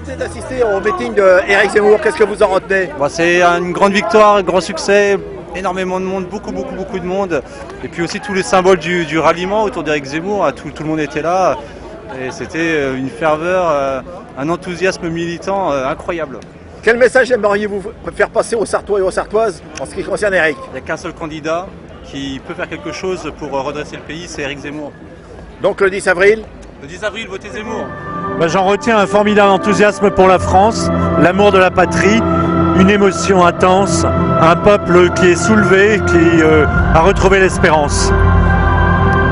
venez d'assister au meeting d'Éric Zemmour, qu'est-ce que vous en retenez? C'est une grande victoire, un grand succès, énormément de monde, beaucoup de monde. Et puis aussi tous les symboles du ralliement autour d'Éric Zemmour, tout le monde était là. Et c'était une ferveur, un enthousiasme militant incroyable. Quel message aimeriez-vous faire passer aux Sartois et aux Sartoises en ce qui concerne Éric? Il n'y a qu'un seul candidat qui peut faire quelque chose pour redresser le pays, c'est Éric Zemmour. Donc le 10 avril? Le 10 avril, votez Zemmour. J'en retiens un formidable enthousiasme pour la France, l'amour de la patrie, une émotion intense, un peuple qui est soulevé, qui a retrouvé l'espérance.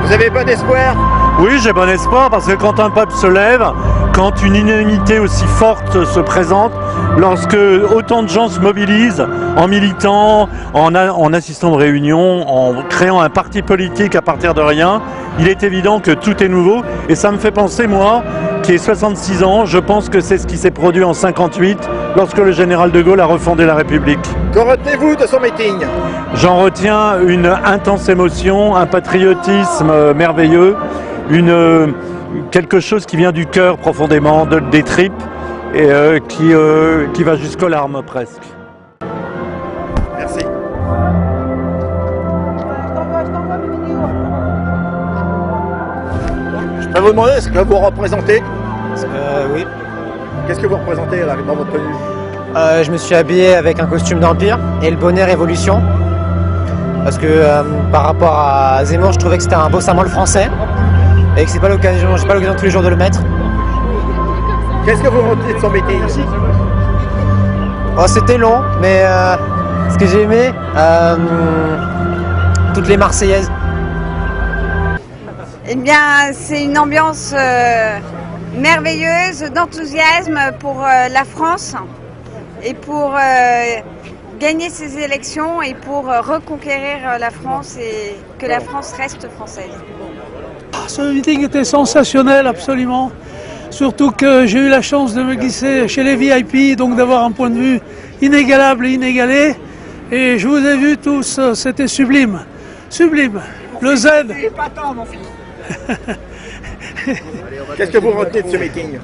Vous avez bon espoir? Oui, j'ai bon espoir parce que quand un peuple se lève, quand une unanimité aussi forte se présente, lorsque autant de gens se mobilisent en militant, en assistant de réunions, en créant un parti politique à partir de rien, il est évident que tout est nouveau. Et ça me fait penser, moi, qui ai 66 ans, je pense que c'est ce qui s'est produit en 58, lorsque le général de Gaulle a refondé la République. Que retenez-vous de son meeting? J'en retiens une intense émotion, un patriotisme merveilleux, quelque chose qui vient du cœur profondément, des tripes, et qui va jusqu'aux larmes presque. Merci. Je peux vous demander ce que vous représentez? Oui. Qu'est-ce que vous représentez là, dans votre tenue? Je me suis habillé avec un costume d'Empire et le bonnet Révolution. Parce que par rapport à Zemmour, je trouvais que c'était un beau symbole français. Et que c'est pas l'occasion, j'ai pas l'occasion tous les jours de le mettre. Qu'est-ce que vous retenez de son meeting? C'était long, mais ce que j'ai aimé, toutes les Marseillaises. Eh bien, c'est une ambiance merveilleuse, d'enthousiasme pour la France et pour gagner ces élections et pour reconquérir la France et que la France reste française. Ce meeting était sensationnel, absolument. Surtout que j'ai eu la chance de me glisser chez les VIP, donc d'avoir un point de vue inégalable et inégalé. Et je vous ai vus tous, c'était sublime. Sublime. Le Z. Qu'est-ce que vous retenez de ce meeting?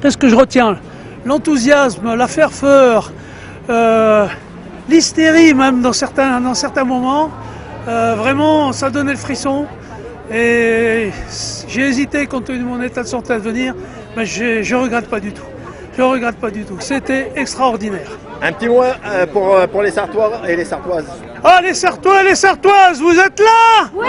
Qu'est-ce que je retiens? L'enthousiasme, la ferveur, l'hystérie même dans certains moments. Vraiment, ça donnait le frisson. Et j'ai hésité compte tenu de mon état de santé à venir, mais je regrette pas du tout. Je regrette pas du tout. C'était extraordinaire. Un petit mot pour les Sartois et les Sartoises. Ah, les Sartois et les Sartoises, vous êtes là? Oui!